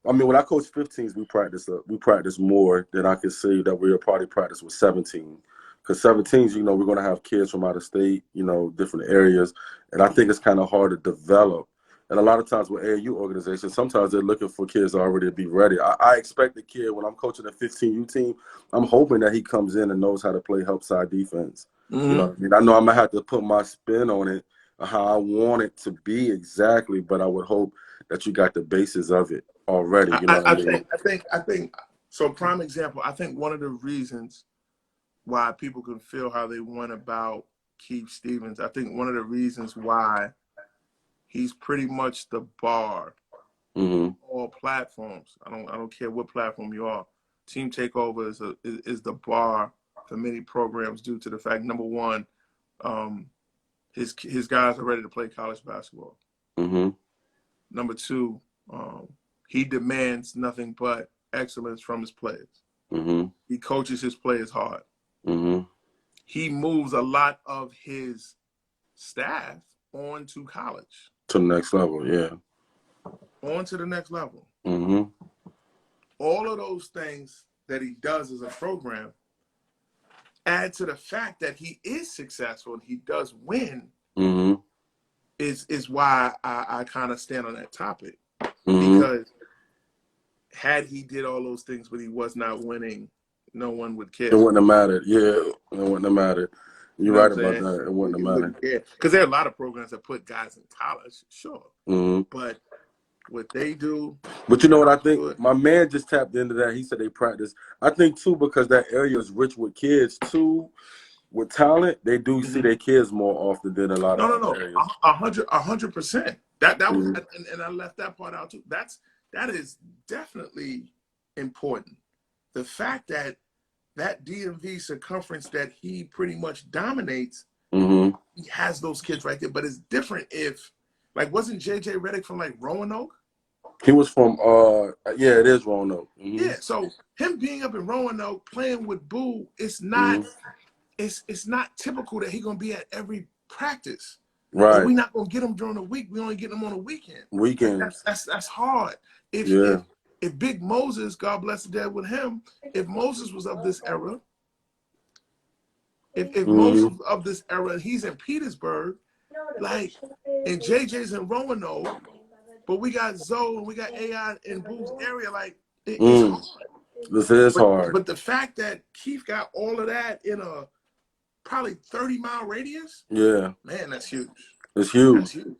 [SPEAKER 1] I mean, when I coach 15s, we practice more than I can say that we'll probably practice with 17. Because 17s, we're gonna have kids from out of state, different areas, and I think it's kind of hard to develop. And a lot of times with AAU organizations, sometimes they're looking for kids already to be ready. I expect the kid when I'm coaching a 15U team, I'm hoping that he comes in and knows how to play help side defense. You know what I mean? I know I'm gonna have to put my spin on it, how I want it to be exactly, but I would hope that you got the basis of it already. You know what I mean?
[SPEAKER 2] I think so. Prime example. I think one of the reasons why people can feel how they want about Keith Stevens, I think one of the reasons why he's pretty much the bar on all platforms. I don't care what platform you are. Team takeover is the bar for many programs due to the fact, number one, his guys are ready to play college basketball. Number two, he demands nothing but excellence from his players. He coaches his players hard. He moves a lot of his staff on to college.
[SPEAKER 1] To the next level, yeah.
[SPEAKER 2] On to the next level. All of those things that he does as a program add to the fact that he is successful and he does win. Is why I kind of stand on that topic. Because had he did all those things but he was not winning, no one would care.
[SPEAKER 1] It wouldn't have mattered. Yeah, it wouldn't have mattered. You're right about that. It wouldn't have mattered.
[SPEAKER 2] Because there are a lot of programs that put guys in college, sure. But what they do.
[SPEAKER 1] But you know what I think? My man just tapped into that. He said they practice. I think, too, because that area is rich with kids, too, with talent, they do see their kids more often than a lot of other areas.
[SPEAKER 2] 100%. That was, and I left that part out, too. That is definitely important. The fact that DMV circumference that he pretty much dominates, he has those kids right there. But it's different if, like, wasn't JJ Redick from like Roanoke?
[SPEAKER 1] He was from yeah, it is Roanoke.
[SPEAKER 2] Yeah, so him being up in Roanoke playing with Boo, it's not it's not typical that he's gonna be at every practice.
[SPEAKER 1] Right.
[SPEAKER 2] We're not gonna get him during the week. We only get him on a weekend.
[SPEAKER 1] Weekends.
[SPEAKER 2] That's hard. If Big Moses, God bless the dead with him, if Moses was of this era, if Moses was of this era and he's in Petersburg, like, and JJ's in Roanoke, but we got Zoe and we got AI in Boo's area, like, it's hard.
[SPEAKER 1] This is hard.
[SPEAKER 2] But the fact that Keith got all of that in a probably 30-mile radius, man, that's huge.
[SPEAKER 1] It's huge.
[SPEAKER 2] That's huge.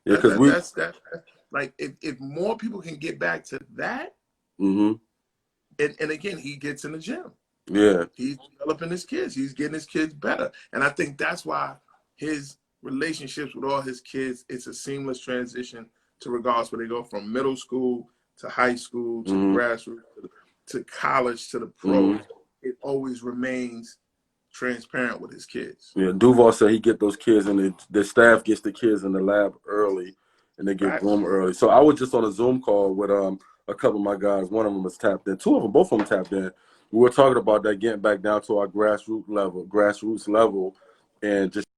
[SPEAKER 1] Yeah, because
[SPEAKER 2] that's like if more people can get back to that, and again, he gets in the gym.
[SPEAKER 1] Yeah,
[SPEAKER 2] he's developing his kids. He's getting his kids better, and I think that's why his relationships with all his kids, it's a seamless transition to regardless where they go from middle school to high school, to the
[SPEAKER 1] Mm-hmm.
[SPEAKER 2] grassroots, to college, to the pros, it always remains transparent with his kids.
[SPEAKER 1] Yeah, Duval said he get those kids, and the staff gets the kids in the lab early, and they get groomed early. So I was just on a Zoom call with a couple of my guys. One of them was tapped in. Two of them, both of them tapped in. We were talking about that, getting back down to our grassroots level, and just